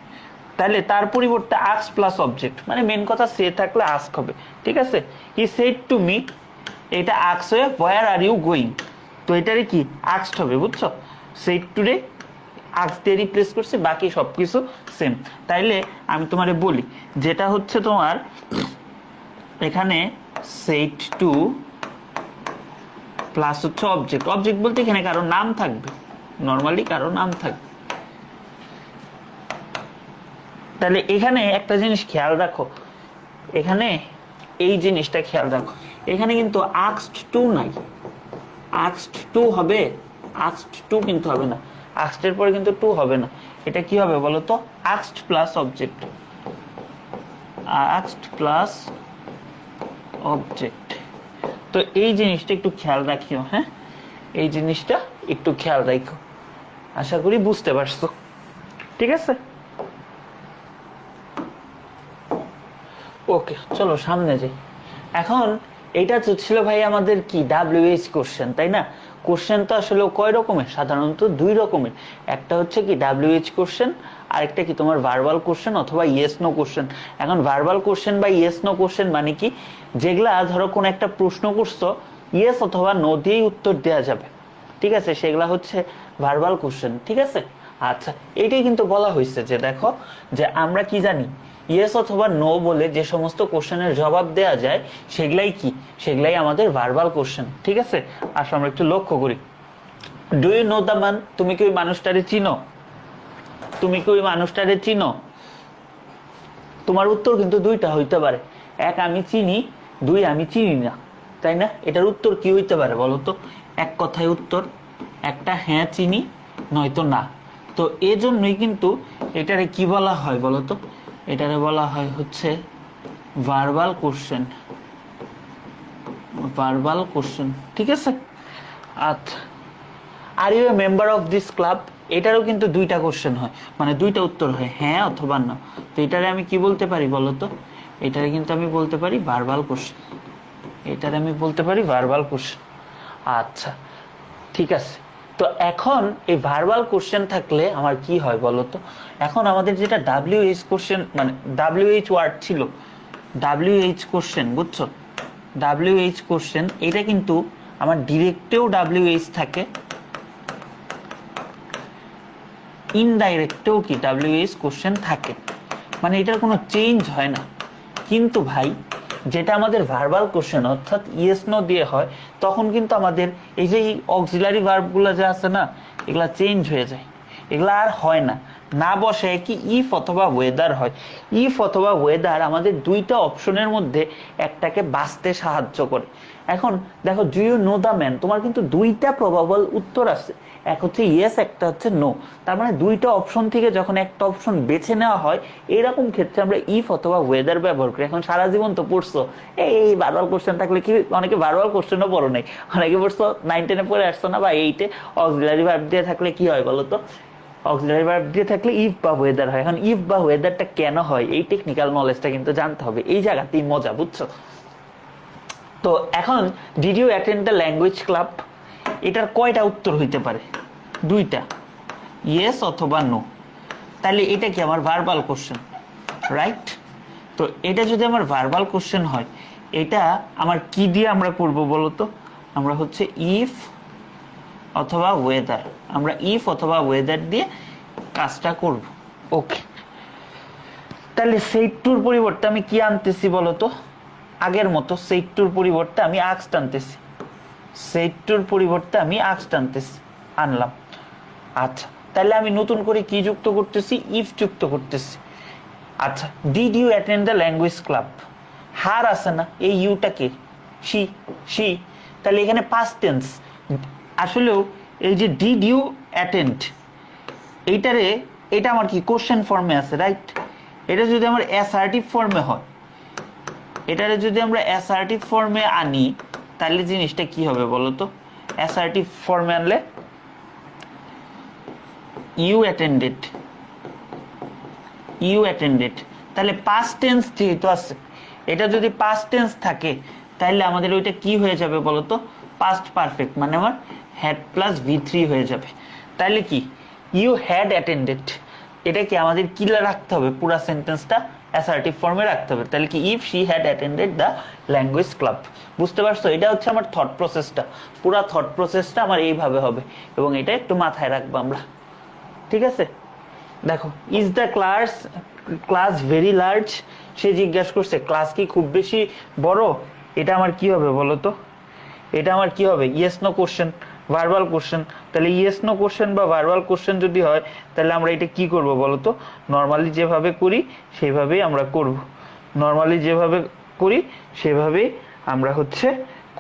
তাহলে তার পরিবর্তে আস্ক প্লাস অবজেক্ট, মানে মেন কথা সে থাকলে আস্ক হবে, ঠিক আছে? হি সেড টু মি, এটা আস্ক হয়ে হোয়ার আর ইউ গোয়িং, তো এটারে কি আস্কড হবে, বুঝছো? সেড টু রে আস্ক দিয়ে রিপ্লেস করছি, বাকি সব কিছু সেম। তাইলে আমি তোমারে বলি, যেটা হচ্ছে তোমার এখানে সেড টু প্লাস হচ্ছে অবজেক্ট। অবজেক্ট বলতে এখানে কারো নাম থাকবে, নর্মালি কারো নাম থাকবে। তাহলে এখানে একটা জিনিস খেয়াল রাখো, এখানে এই জিনিসটা খেয়াল রাখো, এখানে কিন্তু আস্কড টু নাই, আস্কড টু হবে, আস্কড টু কিন্তু হবে না। আক্সড এর পরে কিন্তু টু হবে না, এটা কি হবে বলো তো, আক্সড প্লাস অবজেক্ট, আক্সড প্লাস অবজেক্ট। তো এই জিনিসটা একটু খেয়াল রাখিও, হ্যাঁ এই জিনিসটা একটু খেয়াল রাখো, আশা করি বুঝতে পারছো, ঠিক আছে। ওকে চলো সামনে যাই। এখন এটা তো ছিল ভাই আমাদের কি WH কোশ্চেন, তাই না? কোশ্চেন তো আসলে কয় রকমের, সাধারণত দুই রকমের, একটা হচ্ছে কি WH কোশ্চেন, আরেকটা কি তোমার ভার্বাল কোশ্চেন অথবা ইয়েস নো কোশ্চেন। এখন ভার্বাল কোশ্চেন বা ইয়েস নো কোশ্চেন মানে কি, যেগুলা ধরো কোন একটা প্রশ্ন করছো, ইয়েস অথবা নো দিয়েই উত্তর দেওয়া যাবে, ঠিক আছে, সেগুলা হচ্ছে ভার্বাল কোশ্চেন, ঠিক আছে। আচ্ছা এইটাই কিন্তু বলা হয়েছে যে দেখো যে আমরা কি জানি, ইয়েস অথবা নো বলে যে সমস্ত কোশ্চেনের জবাব দেয়া যায় সেগুলাই কি, সেগুলাই আমাদের ভার্বাল কোশ্চেন, ঠিক আছে। আসো আমরা একটু লক্ষ্য করি। Do you know the man, তুমি কি ওই মানুষটারে চিনো, তুমি কি ওই মানুষটারে চিনো? তোমার উত্তর কিন্তু দুইটা হইতে পারে, এক আমি চিনি, দুই আমি চিনি না, তাই না? এটার উত্তর কি হইতে পারে বলো তো, এক কথায় উত্তর, একটা হ্যাঁ চিনি নয়তো না। তো এজন্যই কিন্তু এটারে কি বলা হয় বলো তো, এটারে বলা হয় হচ্ছে ভার্বাল কোশ্চেন, ভার্বাল কোশ্চেন, ঠিক আছে। আচ্ছা are you a member of this club, এটারও কিন্তু দুইটা কোশ্চেন হয়, মানে দুইটা উত্তর হয়, হ্যাঁ অথবা না। তো এটারে আমি কি বলতে পারি বলো তো, এটারে কিন্তু আমি বলতে পারি ভার্বাল কোশ্চেন, এটারে আমি বলতে পারি ভার্বাল কোশ্চেন। আচ্ছা ঠিক আছে। তো এখন এই ভার্বাল কোশ্চেন থাকলে আমার কি হয় বলো তো, এখন আমাদের যেটা WH কোশ্চেন মানে WH ওয়ার্ড ছিল, WH কোশ্চেন বুঝছো, WH কোশ্চেন এটা কিন্তু আমার ডিরেক্টেও WH থাকে, ইনডাইরেক্টেও কি WH কোশ্চেন থাকে, মানে এটার কোনো চেঞ্জ হয় না। কিন্তু ভাই যেটা আমাদের ভার্বাল কোশ্চেন অর্থাৎ ইয়েস নো দিয়ে হয়, তখন কিন্তু আমাদের এই যে অক্সিলারি ভার্বগুলো যে আছে না, এগুলা চেঞ্জ হয়ে যায়, এগুলা আর হয় না, না বসে কি ইফ অথবা ওয়েদার হয়। ইফ অথবা ওয়েদার আমাদের দুইটা অপশনের মধ্যে একটাকে বাঁচতে সাহায্য করে। এখন দেখো do you know the man, তোমার কিন্তু দুইটা প্রবাবল উত্তর আছে, এক হচ্ছে ইয়েস একটা হচ্ছে নো, তার মানে দুইটা অপশন থেকে যখন একটা অপশন বেছে নেওয়া হয় এরকম ক্ষেত্রে আমরা ইফ অথবা ওয়েদার ব্যবহার করি। এখন সারা জীবন তো পড়ছো এই ভার্বাল কোশ্চেন থাকলে কি, অনেকে ভার্বাল কোশ্চেনও পড়ো নাই, অনেকে পড়ছো 9-10-এ পড়ে আসছো না বা 8-এ, অক্সিলারি ভার্ব দিয়ে থাকলে কি হয় বলো তো, অক্সিলারি ভার্ব দিয়ে থাকলে ইফ বা ওয়েদার হয়। এখন ইফ বা ওয়েদারটা কেন হয় এই টেকনিক্যাল নলেজটা কিন্তু জানতে হবে, এই জায়গাতেই মজা বুঝছো। তো এখন did you attend the language club, এটার কয়টা উত্তর হইতে পারে, দুইটা, ইয়েস অথবা নো। তাহলে এটা কি আমার ভার্বাল কোশ্চেন, রাইট? তো এটা যদি আমার ভার্বাল কোশ্চেন হয়, এটা আমার কি দিয়ে আমরা করব বলো তো, আমরা হচ্ছে ইফ অথবা ওয়েদার, আমরা ইফ অথবা ওয়েদার দিয়ে কাজটা করব। ওকে তাহলে সেট টুর পরিবর্তে আমি কি আনতেছি বলো তো, আগের মতো সেট টুর পরিবর্তে আমি আক্স টানতেছি, সেট টুর পরিবর্তে আমি আক্স টানতেছি, আনলাম। আচ্ছা তাহলে আমি নতুন করে কি যুক্ত করতেছি, ইফ যুক্ত করতেছি। আচ্ছা did you attend the language club, হার আছে না, এই ইউটা কে, শি, শি, তাহলে এখানে পাস্ট টেন্স। আসলেও এই যে ডিড ইউ অ্যাটেন্ড এইটারে, এটা আমার কি কোশ্চেন ফর্মে আছে, রাইট? এটা যদি আমার অ্যাসার্টিভ ফর্মে হয়, এটারে যদি আমরা অ্যাসার্টিভ ফর্মে আনি তাহলে জিনিসটা কি হবে বলো তো, অ্যাসার্টিভ ফর্মে আনলে ইউ অ্যাটেন্ডেড, ইউ অ্যাটেন্ডেড, তাহলে পাস্ট টেন্স যেহেতু আছে, এটা যদি পাস্ট টেন্স থাকে তাহলে আমাদের ওইটা কি হয়ে যাবে বলো তো, পাস্ট পারফেক্ট, মানে আমার হ্যাড প্লাস V3 হয়ে যাবে। তাহলে কি ইউ হ্যাড অ্যাটেন্ডেড, এটা কি আমাদের কি রাখতে হবে, পুরো সেন্টেন্সটা অ্যাসার্টিভ ফর্মে রাখতে হবে। তাহলে কি if she had attended the language club, বুঝতে পারছো? এটা হচ্ছে আমার থট প্রসেসটা, পুরো থট প্রসেসটা আমার এইভাবে হবে, এবং এটা একটু মাথায় রাখবো আমরা, ঠিক আছে। দেখো is the class very large, সে জিজ্ঞাসা করছে ক্লাস কি খুব বেশি বড়, এটা আমার কি হবে বলো তো, এটা আমার কি হবে, yes no question, verbal question. তাহলে ইয়েস নো কোশ্চেন বা ভার্বাল কোশ্চেন যদি হয় তাহলে আমরা এটা কি করব বলো তো, নর্মালি যেভাবে করি সেইভাবেই আমরা করব, নর্মালি যেভাবে করি সেভাবেই আমরা হচ্ছে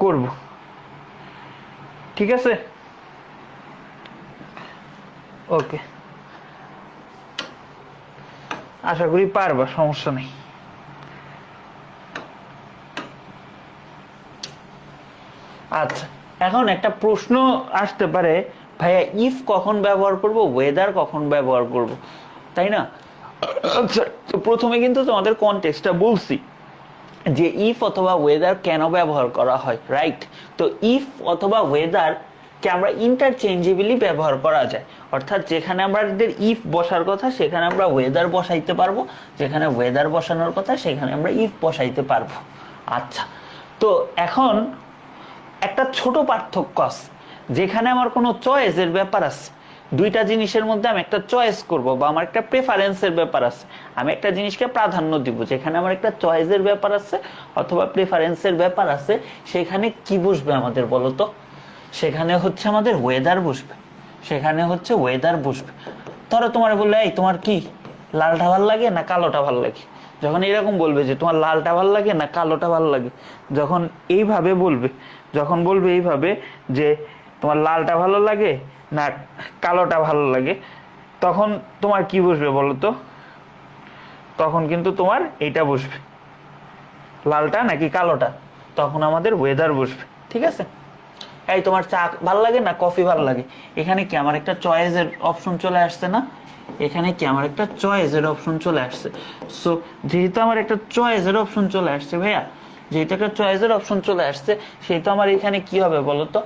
করব, ঠিক আছে। ওকে, আশা করি পারবা, সমস্যা নেই। আচ্ছা, এখন একটা প্রশ্ন আসতে পারে, ভাইয়া ইফ কখন ব্যবহার করব, ওয়েদার কখন ব্যবহার করব, তাই না? আচ্ছা, তো প্রথমে কিন্তু তোমাদের কনটেক্সটটা বলছি যে ইফ অথবা ওয়েদার কেন ব্যবহার করা হয়, রাইট? তো ইফ অথবা ওয়েদার কে আমরা ইন্টারচেঞ্জেবলি ব্যবহার করা যায়, অর্থাৎ যেখানে আমাদের ইফ বসার কথা সেখানে আমরা ওয়েদার বসাইতে পারবো, যেখানে ওয়েদার বসানোর কথা সেখানে আমরা ইফ বসাইতে পারবো। আচ্ছা, তো এখন একটা ছোট পার্থক্য আছে, যেখানে আমার কোনো চয়েসের ব্যাপার আছে, দুইটা জিনিসের মধ্যে আমি একটা চয়েস করব বা আমার একটা প্রেফারেন্সের ব্যাপার আছে, আমি একটা জিনিসকে প্রাধান্য দিব, যেখানে আমার একটা চয়েসের ব্যাপার আছে অথবা প্রেফারেন্সের ব্যাপার আছে, সেখানে কি বসবে আমাদের বলো তো? সেখানে হচ্ছে আমাদের ওয়েদার বসবে, সেখানে হচ্ছে ওয়েদার বসবে। ধরো তোমার বললে, এই তোমার কি লালটা ভাল লাগে না কালোটা ভাল লাগে, যখন এরকম বলবে যে তোমার লালটা ভাল লাগে না কালোটা ভাল লাগে, যখন এইভাবে বলবে, যখন বলবে এইভাবে যে তোমার লালটা ভালো লাগে না কালোটা ভালো লাগে, তখন তোমার কি বসবে বলো তো? তখন কিন্তু তোমার এইটা বসবে, লালটা নাকি কালোটা, তখন আমাদের ওয়েদার বসবে, ঠিক আছে? এই তোমার চা ভাল লাগে না কফি ভাল লাগে, এখানে কি আমার একটা চয়েসের অপশন চলে আসছে না? এখানে কি আমার একটা চয়েসের অপশন চলে আসছে। সো যেহেতু আমার একটা চয়েসের অপশন চলে আসছে ভাইয়া, যেহেতু একটা চয়েসের অপশন চলে আসছে, সেই তো আমার এখানে কি হবে বলো তো?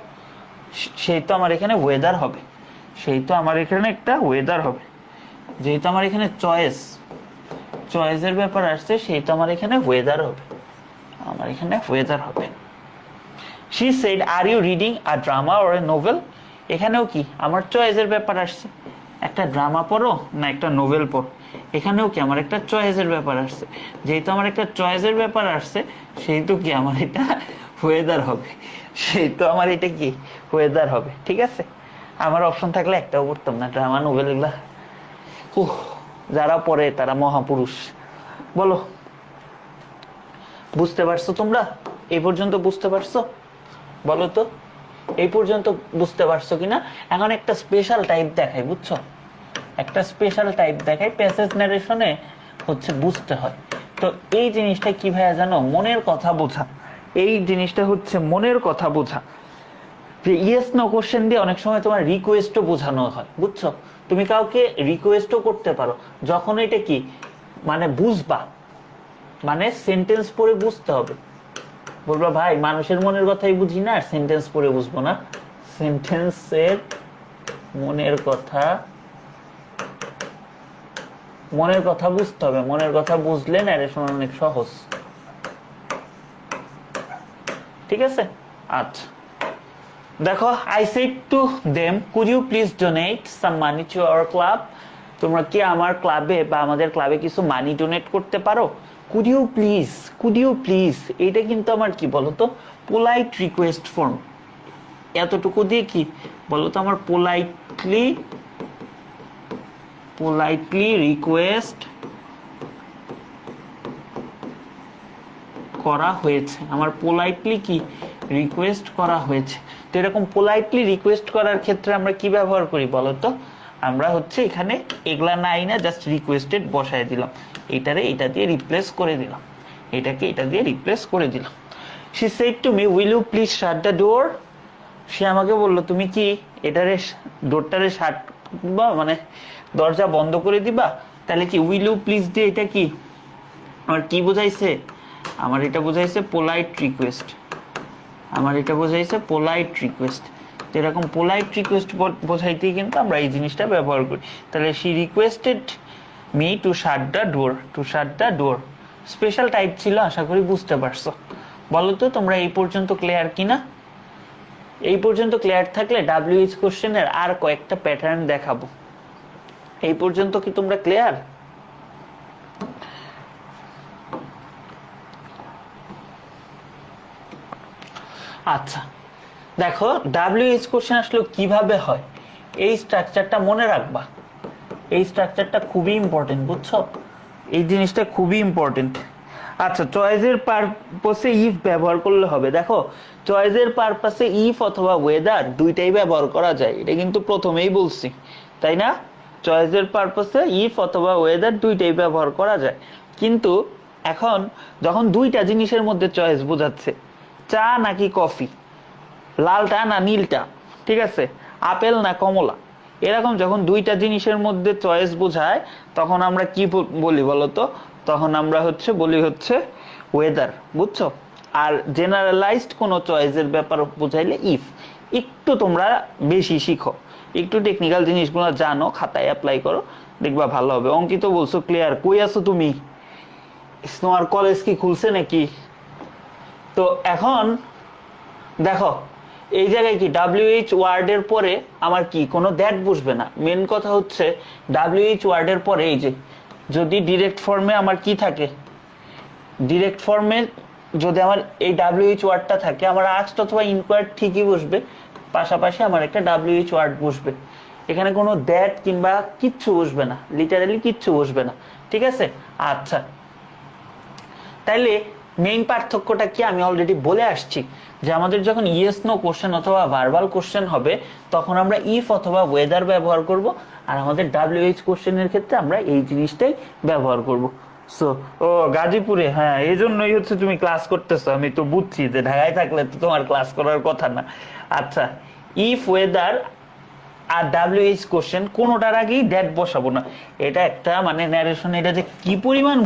সেই তো আমার এখানে ওয়েদার হবে, সেই তো আমার এখানে একটা ওয়েদার হবে। যেহেতু আমার এখানে চয়েসের ব্যাপার আসছে, সেই তো আমার এখানে ওয়েদার হবে, আমার এখানে ওয়েদার হবে। She said, are you reading a drama or a novel? এখানেও কি আমার চয়েসের ব্যাপার আসছে, একটা ড্রামা পড়ো না একটা নোভেল পড়ো, এখানেও কি আমার একটা চয়েসের ব্যাপার আসছে। যেহেতু আমার একটা চয়েসের ব্যাপার আসছে, সেই তো কি আমার এটা ওয়েদার হবে, সেই তো আমার এটা কি ওয়েদার হবে, ঠিক আছে? আমার অপশন থাকলে একটাও পড়তাম না, ড্রামা নোভেল এগুলা যারা পড়ে তারা মহাপুরুষ। বলো, বুঝতে পারছো তোমরা? এই পর্যন্ত বুঝতে পারছো? বলো তো এই পর্যন্ত বুঝতে পারছো কিনা? এখন একটা স্পেশাল টাইপ দেখাই, বুঝছো? একটা স্পেশাল টাইপ দেখাই, প্যাসেজ নারেশনে হচ্ছে বুঝতে হয়। তো এই জিনিসটা কি ভাইয়া জানো? মনের কথা বোঝা। এই জিনিসটা হচ্ছে মনের কথা বোঝা, যে ইয়েস নো কোশ্চেন দিয়ে অনেক সময় তোমার রিকোয়েস্টও বোঝানো হয়, বুঝছো? তুমি কাউকে রিকোয়েস্টও করতে পারো, যখন এটা কি মানে বুঝবা, মানে সেন্টেন্স পড়ে বুঝতে হবে। বলবা ভাই মানুষের মনের কথাই বুঝি না, সেন্টেন্স পড়ে বুঝবো না। সেন্টেন্সের মনের কথা বুঝতে হবে, মনের কথা বুঝলে ন্যারেশন অনেক সহজ, ঠিক আছে? আচ্ছা দেখো, I said to them, could you please donate some money to our club? তোমরা কি আমার ক্লাবে বা আমাদের ক্লাবে কিছু মানি ডোনেট করতে পারো? কুড ইউ প্লিজ, এইটা কিন্তু আমার কি বলতো পোলাইট রিকোয়েস্ট ফর্ম। এতটুকু দিয়ে কি বলতো আমার পোলাইটলি রিকোয়েস্ট করা হয়েছে, আমার পোলাইটলি কি রিকোয়েস্ট করা হয়েছে। তো এরকম পোলাইটলি রিকোয়েস্ট করার ক্ষেত্রে আমরা কি ব্যবহার করি বলতো? আমরা হচ্ছে এখানে এগুলা নাই না, জাস্ট রিকোয়েস্টেড বসায় দিলাম, এইটারে এটা দিয়ে রিপ্লেস করে দিলাম, এটাকে এটা দিয়ে রিপ্লেস করে দিলাম। She said to me, will you please shut the door? সে আমাকে বললো তুমি কি এটারে ডোরটারে শাট বা মানে দরজা বন্ধ করে দিবা? তাহলে কি উইল ইউ প্লিজ দিয়ে এটা কি আমার কি বোঝাইছে? আমার এটা বোঝাইছে পোলাইট রিকোয়েস্ট, আমার এটা বোঝাইছে পোলাইট রিকোয়েস্ট। তো এরকম পোলাইট রিকোয়েস্ট বোঝাইতেই কিন্তু আমরা এই জিনিসটা ব্যবহার করি। তাহলে she requested me two shut the door, special type ছিল, আশা করি বুঝতে পারছো। বলো তো তোমরা এই পর্যন্ত ক্লিয়ার কিনা? এই পর্যন্ত ক্লিয়ার থাকলে WH কোশ্চেনের আর কয়েকটা প্যাটার্ন দেখাবো। এই পর্যন্ত কি তোমরা ক্লিয়ার? আচ্ছা দেখো, WH কোশ্চেন আসলে কিভাবে হয় এই স্ট্রাকচারটা মনে রাখবা, এই স্ট্রাকচারটা খুবই ইম্পর্টেন্ট, বুঝছো? এই জিনিসটা খুবই ইম্পর্টেন্ট। আচ্ছা, চয়েসের পারপাসে ইফ ব্যবহার করলে হবে। দেখো, চয়েসের পারপাসে ইফ অথবা ওয়েদার দুইটাই ব্যবহার করা যায়, এটা কিন্তু প্রথমেই বলছি তাই না? চয়েসের পারপসে ইফ অথবা ওয়েদার দুইটাই ব্যবহার করা যায়, কিন্তু এখন যখন দুইটা জিনিসের মধ্যে চয়েস বোঝাচ্ছে, চা নাকি কফি, লালটা না নীলটা, ঠিক আছে, আপেল না কমলা, এরকম যখন দুইটা জিনিসের মধ্যে চয়েস বোঝায় তখন আমরা কি বলি বলতো? তখন আমরা বলি ওয়েদার, বুঝছো? আর জেনারেলাইজড কোনো চয়েসের ব্যাপার বোঝাইলে ইফ। একটু তোমরা বেশি শিখো, একটু টেকনিক্যাল জিনিসগুলো জানো, খাতায় অ্যাপ্লাই করো, দেখবা ভালো হবে। অঙ্কিত বলছো ক্লিয়ার, কই আছো তুমি? তোমার কলেজ কি খুলছে নাকি? তো এখন দেখো, এই জায়গায় কি WH ওয়ার্ডের পরে আমার কি কোনো দ্যাট বসবে না। মেন কথা হচ্ছে WH ওয়ার্ডের পরে এই যে যদি ডিরেক্ট ফর্মে আমার কি থাকে, ডিরেক্ট ফর্মে যদি আমার এই WH ওয়ার্ডটা থাকে, আমার আস্ট অথবা ইনকোয়ার্ড ঠিকই বসবে, পাশাপাশি আমার একটা WH ওয়ার্ড বসবে। এখানে কোনো দ্যাট কিংবা কিচ্ছু বসবে না, লিটারালি কিচ্ছু বসবে না, ঠিক আছে? আচ্ছা, তাইলে মেইন পার্থক্যটা কি আমি অলরেডি বলে আসছি, যে আমাদের যখন ইয়েস নো কোশ্চেন অথবা ভার্বাল কোশ্চেন হবে তখন আমরা ইফ অথবা ওয়েদার ব্যবহার করব, আর আমাদের WH কোশ্চেনের ক্ষেত্রে আমরা এই জিনিসটাই ব্যবহার করব। সো ও গাজীপুরে, হ্যাঁ এই জন্যই তুমি ক্লাস করতেছো, আমি তো বুঝছি যে ঢাকায় থাকলে তো তোমার ক্লাস করার কথা না। আচ্ছা, if whether or WH question কোনোটার আগেই দ্যাট বসাবো না। এটা একটা মানে ন্যারেশন, এটা যে কি পরিমাণ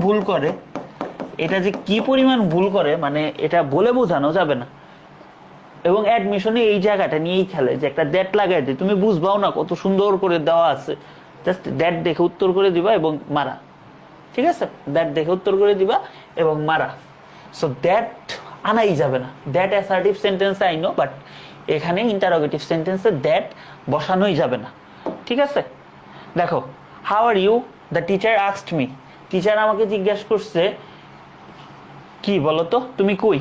ভুল করে, মানে এটা বলে বোঝানো যাবে না। এবং অ্যাডমিশনে এই জায়গাটা নিয়েই খেলে, যে একটা দ্যাট লাগাই দে, তুমি বুঝবাও না কত সুন্দর করে দেওয়া আছে, জাস্ট দ্যাট দেখে উত্তর করে দিবা এবং মারা, ঠিক আছে? দ্যাট দেখে উত্তর করে দিবা এবং মারা। সো দ্যাট আনাই যাবে না। That assertive sentence I know, but এখানে ইন্টারোগেটিভ সেন্টেন্সে দ্যাট বসানোই যাবে না, ঠিক আছে? দেখো, how are you, the teacher asked me, teacher আমাকে জিজ্ঞাসা করছে কি বলতো, তুমি কই,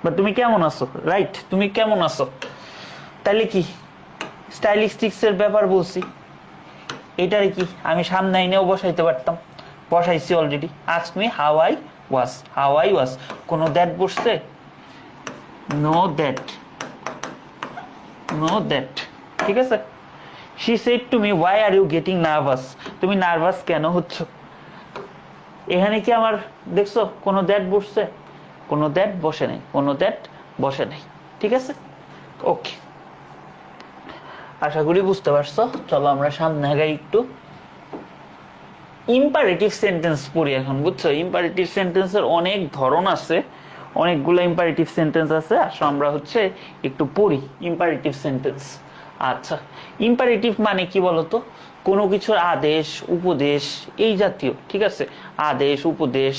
বা তুমি কেমন আছো, রাইট? তুমি কেমন আছো, তাহলে কি স্টাইলিস্টিক্স এর ব্যাপার বলছি, এটার কি আমি সামনে আইনেও বসাইতে পারতাম, বসাইছি already. Ask me how I was, কোনো দ্যাট বসছে? নো দ্যাট, ঠিক আছে? She said to me why are you getting nervous, তুমি নার্ভাস কেন হচ্ছ? এখানে কি আমার দেখছো কোনো দ্যাট বসছে? কোনো দ্যাট বসে নাই, ঠিক আছে? ওকে, আশা করি বুঝতে পারছো। চলো আমরা সামনে আগাই একটু। ইম্পারেটিভ সেন্টেন্স পড়ি এখন, বুঝছো? ইম্পারেটিভ সেন্টেন্সের অনেক ধরন আছে, অনেকগুলো ইম্পারেটিভ সেন্টেন্স আছে। আসো আমরা একটু পড়ি ইম্পারেটিভ সেন্টেন্স। আচ্ছা, ইম্পারেটিভ মানে কি বলতো? কোনো কিছুর আদেশ, উপদেশ, এই জাতীয়, ঠিক আছে? আদেশ, উপদেশ,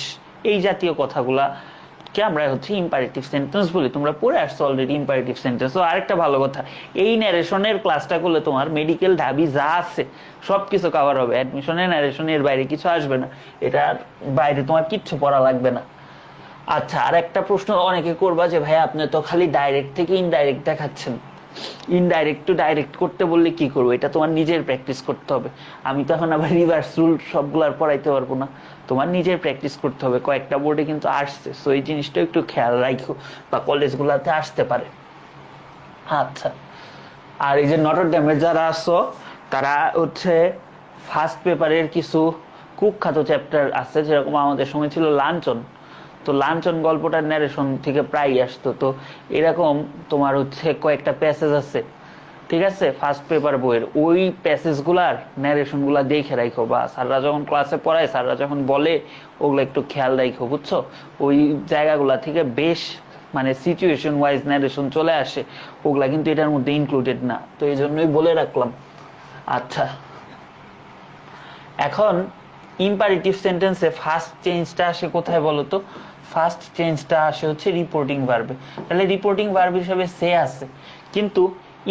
এই জাতীয় কথাগুলা কে আমরা ইম্পারেটিভ সেন্টেন্স বলি। তোমরা পড়ে আসছো অলরেডি ইম্পারেটিভ সেন্টেন্স। তো আরেকটা ভালো কথা, এই ন্যারেশনের ক্লাসটা করলে তোমার মেডিকেল ঢাবি যা আছে সবকিছু কভার হবে। অ্যাডমিশনের ন্যারেশনের বাইরে কিছু আসবে না, এটার বাইরে তোমার কিচ্ছু পড়া লাগবে না। আচ্ছা, আর একটা প্রশ্ন অনেকে করবা যে ভাই আপনি তো খালি ডাইরেক্ট থেকে ইনডাইরেক্ট দেখাচ্ছেন, ইনডাইরেক্ট টু ডাইরেক্ট করতে বললে কি করবো? এটা তোমার নিজের প্র্যাকটিস করতে হবে। আমি তো এখন আবার রিভার্স রুল সবগুলার পড়াইতে পারবো না, তোমার নিজের প্র্যাকটিস করতে হবে। কয়েকটা বোর্ডে কিন্তু আসছে, সো এই জিনিসটা একটু খেয়াল রাখো, বা কলেজগুলোতে আসতে পারে। আচ্ছা, আর এই যে নটরডেমের যারা আসছো তারা ফার্স্ট পেপারের কিছু কুখ্যাত চ্যাপ্টার আছে, যেরকম আমাদের সময় ছিল লাঞ্ছন। তো লাঞ্ছন গল্পটার ন্যারেশন থেকে প্রায় আসতো। তো এরকম তোমার কয়েকটা প্যাসেজ আছে, ঠিক আছে, ফার্স্ট পেপার বইয়ের। ওই প্যাসেজগুলার ন্যারেশনগুলা দেখে রাখো, বা স্যাররা যখন ক্লাসে পড়ায়, স্যাররা যখন বলে, ওগুলো একটু খেয়াল রাখো, বুঝছো? ওই জায়গাগুলা থেকে বেশ মানে সিচুয়েশন ওয়াইজ ন্যারেশন চলে আসে, ওগুলা কিন্তু এটার মধ্যে ইনক্লুডেড না, তো এই জন্যই বলে রাখলাম। আচ্ছা, এখন ইম্পারেটিভ সেন্টেন্সে ফার্স্ট চেঞ্জটা আসে কোথায় বলো তো? ফার্স্ট চেঞ্জটা আসে রিপোর্টিং ভার্বে। তাহলে রিপোর্টিং ভার্ব হিসেবে সে আছে, কিন্তু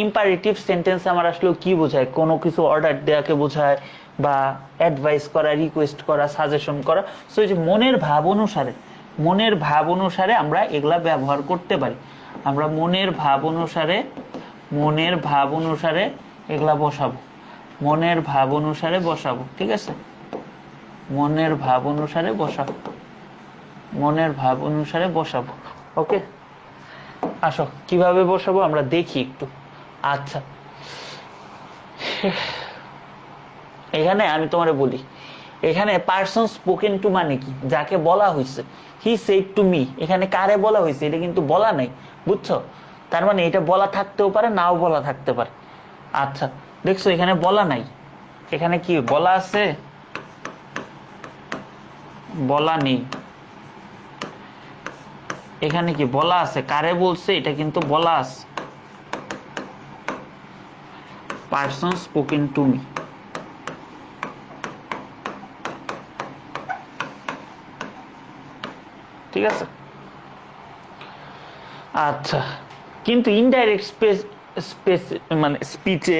ইম্পারেটিভ সেন্টেন্স আমার আসলে কি বোঝায়? কোনো কিছু অর্ডার দেওয়াকে বোঝায়, বা অ্যাডভাইস করা, রিকোয়েস্ট করা, সাজেশন করা। সো এই যে মনের ভাব অনুসারে আমরা এগুলা ব্যবহার করতে পারি। আমরা মনের ভাব অনুসারে এগুলা বসাবো, ঠিক আছে? মনের ভাব অনুসারে বসাবো। ওকে, আসো কিভাবে বসাবো আমরা দেখি একটু। আচ্ছা, এখানে আমি তোমারে বলি, এখানে পারসন স্পোকেন টু মানে কি, যাকে বলা হয়েছে। হি সেড টু মি, এখানে কারে বলা হয়েছে এটা কিন্তু বলা নাই, বুঝছো? তার মানে এটা বলা থাকতেও পারে, নাও বলা থাকতে পারে। আচ্ছা দেখছো এখানে বলা নাই, এখানে কি বলা আছে? বলা নেই। এখানে কি বলা আছে? কারে বলছে এটা কিন্তু বলা আছে, পারসন স্পোকেন টু মি। ঠিক আছে? আচ্ছা, কিন্তু ইনডাইরেক্ট স্পেস মানে স্পিচে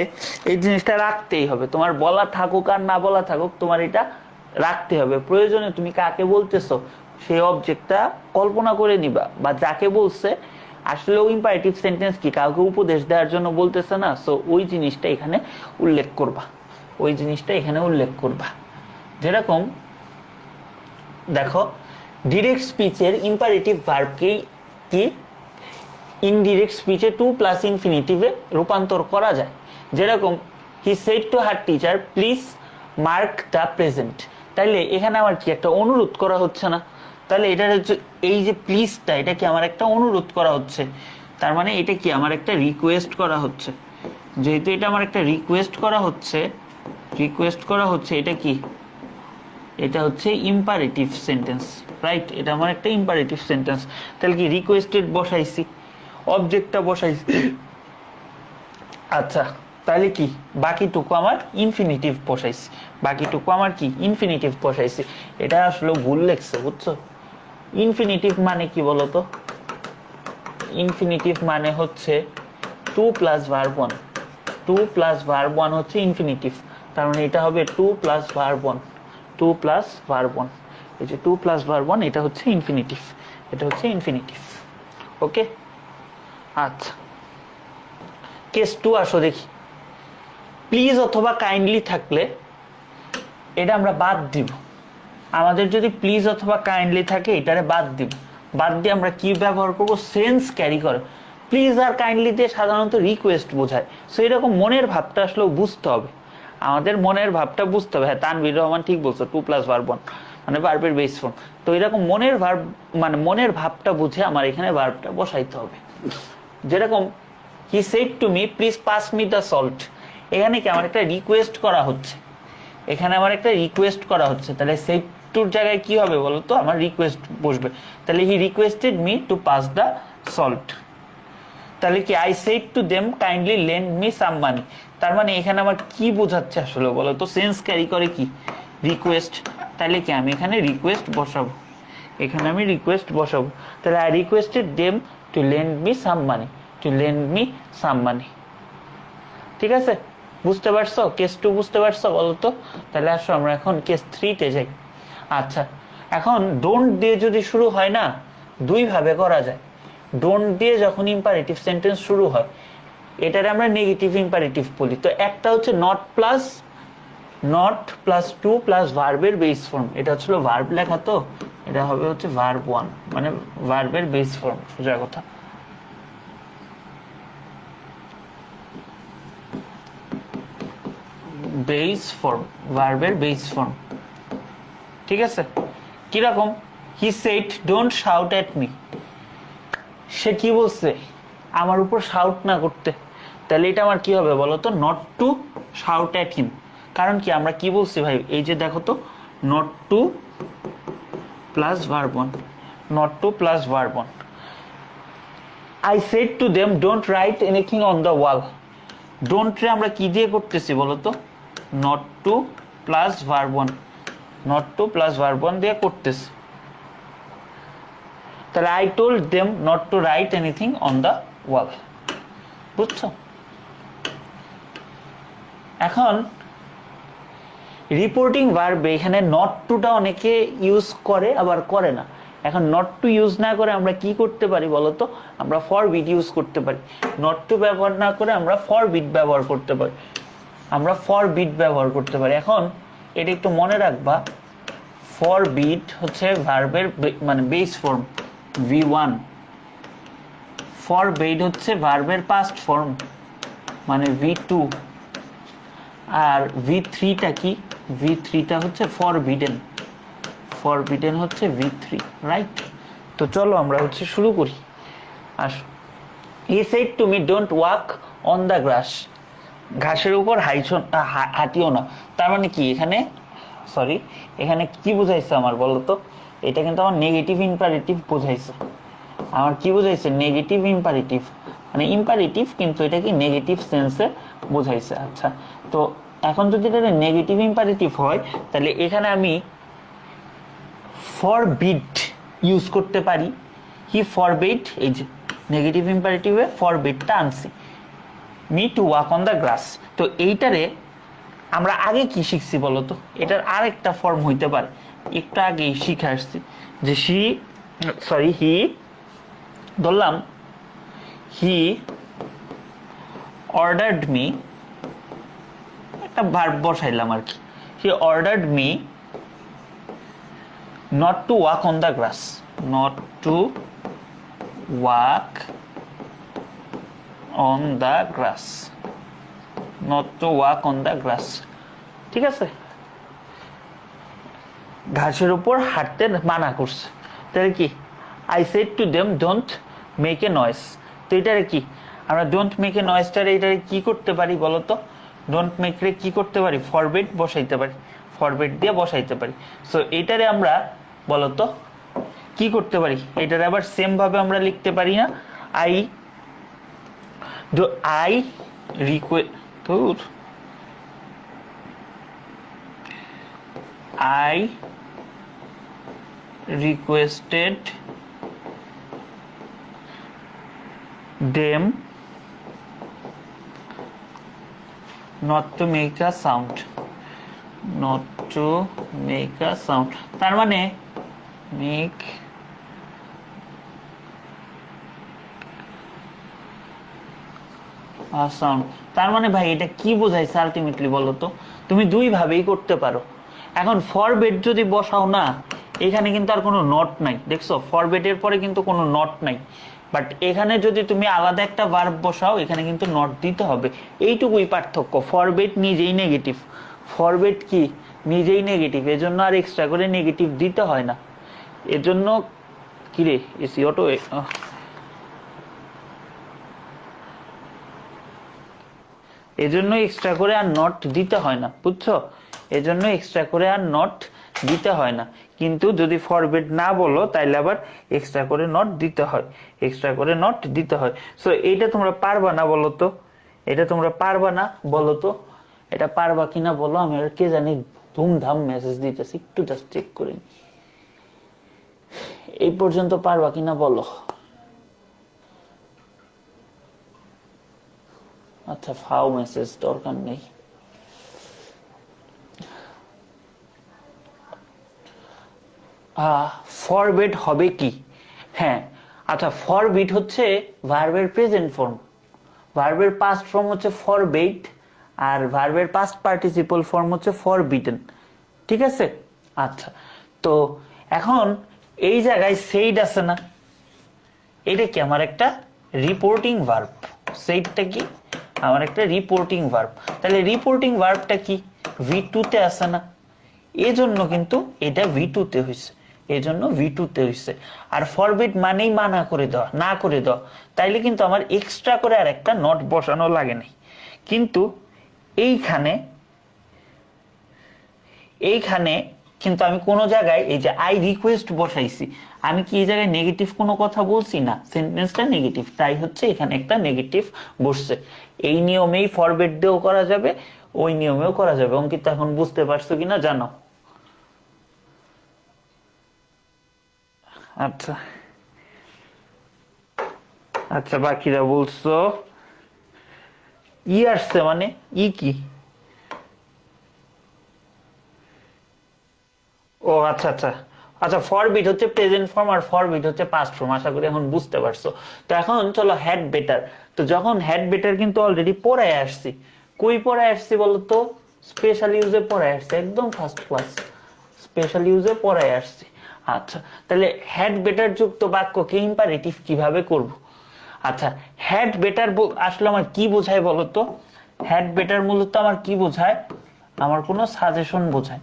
এই জিনিসটা রাখতেই হবে, তোমার বলা থাকুক আর না বলা থাকুক তোমার এটা রাখতে হবে। প্রয়োজনে তুমি কাকে বলতেছো সেই অবজেক্টটা কল্পনা করে নিবা, বা যাকে বলছে আসলে ইম্পারেটিভ সেন্টেন্স কি, কাউকে উপদেশ দেওয়ার জন্য বলতেছে না, সো ওই জিনিসটা এখানে উল্লেখ করবা, ওই জিনিসটা এখানে উল্লেখ করবা। যেরকম দেখো ডিরেক্ট স্পিচের ইম্পারেটিভ ভার্বকেই কি ইনডিরেক্ট স্পিচে টু প্লাস ইনফিনিটিভে রূপান্তর করা যায়। যেরকম he said to her teacher please mark the present. তাইলে এখানে আমার কি একটা অনুরোধ করা হচ্ছে না? তাহলে এটা হচ্ছে এই যে প্লিজটা, এটা কি আমার একটা অনুরোধ করা হচ্ছে, তার মানে এটা কি আমার একটা রিকোয়েস্ট করা হচ্ছে। যেহেতু এটা আমার একটা রিকোয়েস্ট করা হচ্ছে, এটা কি, এটা হচ্ছে ইম্পারেটিভ সেন্টেন্স, রাইট? এটা আমার একটা ইম্পারেটিভ সেন্টেন্স। তাহলে কি রিকোয়েস্টেড বসাইছি, অবজেক্টটা বসাইছি। আচ্ছা তাহলে কি বাকিটুকু আমার ইনফিনিটিভ বসাইছি, বাকিটুকু আমার কি ইনফিনিটিভ বসাইছি। এটা আসলে ভুল লেখছে, বুঝছো? ইনফিনিটিভ মানে কি বলতো? ইনফিনিটিভ মানে হচ্ছে to plus verb one, to plus verb one হচ্ছে ইনফিনিটিভ। তার মানে এটা হবে to plus verb one, to plus verb one. এই যে টু প্লাস ভার্ব ওয়ান এটা হচ্ছে ইনফিনিটিভ, এটা হচ্ছে ইনফিনিটিভ। ওকে আচ্ছা, কেস টু আসো দেখি। প্লিজ অথবা কাইন্ডলি থাকলে এটা আমরা বাদ দিব। আমাদের যদি প্লিজ অথবা কাইন্ডলি থাকে এটারে বাদ দিব। বাদ দিয়ে আমরা কি ব্যবহার করব? সেন্স ক্যারি করে। প্লিজ আর কাইন্ডলি দিয়ে সাধারণত রিকোয়েস্ট বোঝায়, সো এরকম মনের ভাবটা আসলে বুঝতে হবে, আমাদের মনের ভাবটা বুঝতে হবে। হ্যাঁ তানভীর রহমান ঠিক বলছো, টু প্লাস ভার্ব ওয়ান মানে ভার্বের বেস ফর্ম। তো এরকম মনের ভার্ব মানে মনের ভাবটা বুঝে আমার এখানে ভার্বটা বসাইতে হবে। যেরকম he said to me please pass me the salt, এখানে কি আমার একটা রিকোয়েস্ট করা হচ্ছে, এখানে আমার একটা রিকোয়েস্ট করা হচ্ছে। তাহলে সেড টুর জায়গায় কি হবে বলো তো? আমার রিকোয়েস্ট বসবে। তাহলে he requested me to pass the salt. তাহলে কি I said to them kindly lend me some money. তার মানে এখানে আমার কি বোঝাচ্ছে আসলে বলো তো? সেন্স ক্যারি করে কি? রিকোয়েস্ট। তাহলে কি আমি এখানে রিকোয়েস্ট বসাবো, এখানে আমি রিকোয়েস্ট বসাবো। তাহলে I requested them to lend me some money, to lend me some money. ঠিক আছে, বুঝতে পারছো? কেস টু বুঝতে পারছো বলো তো? তাহলে আসো আমরা এখন কেস থ্রিতে যাই। আচ্ছা, এখন ডোন্ট দিয়ে যদি শুরু হয় না, দুই ভাবে করা যায়। ডোন্ট দিয়ে যখন ইম্পারেটিভ সেন্টেন্স শুরু হয় এটারে আমরা নেগেটিভ ইম্পারেটিভ বলি। তো একটা হচ্ছে নট প্লাস টু প্লাস ভার্বের বেস ফর্ম, এটা হচ্ছিল ভার্ব লেখা, তো এটা হবে হচ্ছে ভার্ব ওয়ান মানে ভার্বের বেস ফর্ম, সোজা কথা। বেস ফর্ম, ভার্বের বেস ফর্ম। ঠিক আছে, কিরকম? He said don't shout at me, সে কি বলছে? আমার উপর শাউট না করতে। তাহলে এটা আমার কি হবে বলো তো? নট টু শাউট এট হিম। কারণ কি আমরা কি বলছি ভাই? এই যে দেখো তো, not to plus verb one, not to plus verb one. I said to them don't write anything on the wall. Don't রে আমরা কি দিয়ে করতেছি বলো তো? Not to plus verb one, not to plus verb one দিয়ে করতেছি। তাহলে I told them not to write anything on the wall. বুঝছো? এখন রিপোর্টিং ভার্বে এখানে নট টুটা অনেকে ইউজ করে আবার করে না। এখন নট টু ইউজ না করে আমরা কি করতে পারি বলতো? আমরা ফরবিড ইউজ করতে পারি। নট টু ব্যবহার না করে আমরা ফরবিড ব্যবহার করতে পারি, আমরা ফরবিড ব্যবহার করতে পারি। এখন এটা একটু মনে রাখবা, ফরবিড হচ্ছে ভার্বের মানে বেস ফর্ম V1, ফরবেড হচ্ছে ভার্বের পাস্ট ফর্ম মানে V2, আর V3টা কি, V3টা হচ্ছে ফরবিডেন, ফরবিডেন হচ্ছে V3, রাইট? তো চলো আমরা হচ্ছে শুরু করি। আসো, he said to me don't walk on the grass, ঘাসের উপর হাঁটিও না। তার মানে কি এখানে, সরি, এখানে কি বুঝাইছে আমার বলো তো? এটা কিন্তু আমার নেগেটিভ ইম্পারেটিভ বোঝাইছে। আমার কি বুঝাইছে? নেগেটিভ ইম্পারেটিভ, মানে ইম্পারেটিভ কিন্তু এটা কি নেগেটিভ সেন্সে বোঝাইছে। আচ্ছা, তো এখন যদি এটা নেগেটিভ ইম্পারেটিভ হয় তাহলে এখানে আমি ফরবিড ইউজ করতে পারি। হি ফরবিড, এই যে নেগেটিভ ইম্পারেটিভে ফরবিডটা আনছি, me to walk on the grass. তো এইটারে আমরা আগে কি শিখছি বলতো? এটার আরেকটা ফর্ম হইতে পারে, একটু আগেই শিখে আসছি যে হি, ধরলাম হি অর্ডার্ড মি, একটা ভার্ব বসাইলাম আর কি, he ordered me not to walk on the grass, not to walk on the grass, not to walk on the grass. ঠিক আছে, ঘাসের উপর হাঁটতে মানা করছে। তাহলে কি, I said to them don't make a noise. তো এটারে কি আমরা ডোন্ট মেক এ নয়েজটারে এটারে কি করতে পারি বলতো? ডোন্ট মেকরে কি করতে পারি? ফরবিড বসাইতে পারি, ফরবিড দিয়ে বসাইতে পারি। সো এটারে আমরা বলতো কি করতে পারি? এটারে আবার সেম ভাবে আমরা লিখতে পারি না? I request, I requested them not to make a sound, not to make a sound, তার মানে make a sound। তার মানে ভাই এটা কি বোঝাইছে আলটিমেটলি বলো তো? তুমি দুই ভাবেই করতে পারো। এখন ফরবিড যদি বসাও না, এখানে কিন্তু আর কোনো নট নাই, দেখছো? ফরবিডের পরে কিন্তু কোনো নট নাই, বাট এখানে যদি তুমি আলাদা একটা ভার্ব বসাও এখানে কিন্তু নট দিতে হবে। এইটুকুই পার্থক্য। ফরবিড নিজেই নেগেটিভ, ফরবিড কি নিজেই নেগেটিভ, এজন্য আর এক্সট্রা করে নেগেটিভ দিতে হয় না। এজন্য কি রে এসি অটো, এজন্য এক্সট্রা করে আর নট দিতে হয় না, বুঝছো? এজন্য এক্সট্রা করে আর নট দিতে হয় না। কিন্তু যদি ফরবিড না বলো তাইলে আবার এক্সট্রা করে নট দিতে হয়, এক্সট্রা করে নট দিতে হয়। সো এইটা তোমরা পারবা না বলো তো? এটা তোমরা পারবা না বলো তো? এটা পারবা কিনা বলো? আমি আর কে জানি ধুমধাম মেসেজ দিতেছি, একটু জাস্ট চেক করে নি। এই পর্যন্ত পারবা কিনা বলো? আচ্ছা, ফাও মেসেজ দরকার নেই। ফরবিড হবে কি? হ্যাঁ, আচ্ছা, ফরবিড হচ্ছে ভার্বের প্রেজেন্ট ফর্ম, ভার্বের পাস্ট ফর্ম হচ্ছে ফরবেড, আর ভার্বের পাস্ট পার্টিসিপল ফর্ম হচ্ছে ফরবিডেন। ঠিক আছে? আচ্ছা, তো এখন এই জায়গায় সেইড আছে না, এটা কি আমার একটা রিপোর্টিং ভার্ব। সেইডটা কি আমার একটা রিপোর্টিং ভার্ব। তাহলে রিপোর্টিং ভার্বটা কি V2 তে আছে না, এজন্য কিন্তু এটা V2 তে হইছে, এজন্য V2 তে হইছে। আর ফরবিড মানেই মানা করে দেওয়া, না করে দেওয়া, তাইলে কিন্তু আমার এক্সট্রা করে আর একটা নট বসানো লাগে নাই। কিন্তু এইখানে এইখানে কিন্তু আমি কোনো জায়গায় এই যে আই রিকোয়েস্ট বসাইছি, আমি কি এই জায়গায় নেগেটিভ কোনো কথা বলছি না, সেন্টেন্সটা নেগেটিভ, তাই হচ্ছে এখানে একটা নেগেটিভ বসছে। এই নিয়মেই ফরবিড দিয়েও করা যাবে, ওই নিয়মেও করা যাবে। অঙ্কিত এখন বুঝতে পারছো কিনা জানাও। আচ্ছা আচ্ছা, বাকিরা বলছো ই আসছে, মানে ই কি? ও আচ্ছা আচ্ছা আচ্ছা, ফরবিড হচ্ছে প্রেজেন্ট ফর্ম আর ফরবিড হচ্ছে পাস্ট ফর্ম। আশা করি এখন বুঝতে পারছো। তো এখন চলো হ্যাড বেটার। তো যখন হ্যাড বেটার কিন্তু অলরেডি পড়ায় আসছি, কই পড়ায় আসছি বলতো? স্পেশাল ইউজে পড়ায় আসছি, একদম ফার্স্ট ক্লাস স্পেশাল ইউজে পড়ায় আসছি। আচ্ছা, তাহলে হ্যাড বেটার যুক্ত বাক্যকে ইম্পারেটিভ কিভাবে করব? আচ্ছা, হ্যাড বেটার আসলে আমার কি বোঝায় বলতো? হ্যাড বেটার মূলত আমার কি বোঝায়, আমার কোনো সাজেশন বোঝায়,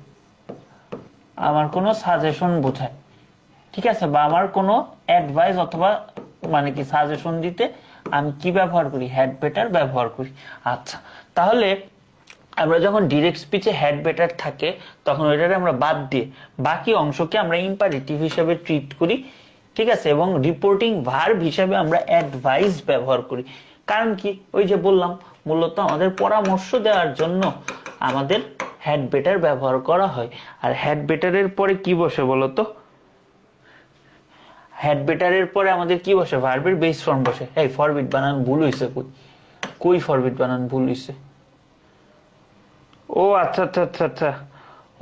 আমার কোনো সাজেশন বোঝায়, ঠিক আছে, বা আমার কোনো অ্যাডভাইস অথবা মানে কি সাজেশন দিতে আমি কি ব্যবহার করি, হ্যাড বেটার ব্যবহার করি। আচ্ছা, তাহলে আমরা যখন ডিরেক্ট স্পিচে হ্যাড বেটার থাকে তখন ওইটাকে আমরা বাদ দিয়ে বাকি অংশকে আমরা ইম্পারেটিভ হিসেবে ট্রিট করি, ঠিক আছে, এবং রিপোর্টিং ভার্ব হিসেবে আমরা অ্যাডভাইস ব্যবহার করি। কারণ কি, ওই যে বললাম, মূলত আমাদের পরামর্শ দেওয়ার জন্য আমাদের হ্যাড বেটার ব্যবহার করা হয়। আর হ্যাড বেটারের পরে কি বসে বলতো, হ্যাড বেটারের পরে আমাদের কি বসে, ভার্বের বেস ফর্ম বসে। এই ফরবিট বানান ভুল হইছে, কই কই ফরবিট বানান ভুল হইছে? ও আচ্ছা আচ্ছা আচ্ছা আচ্ছা,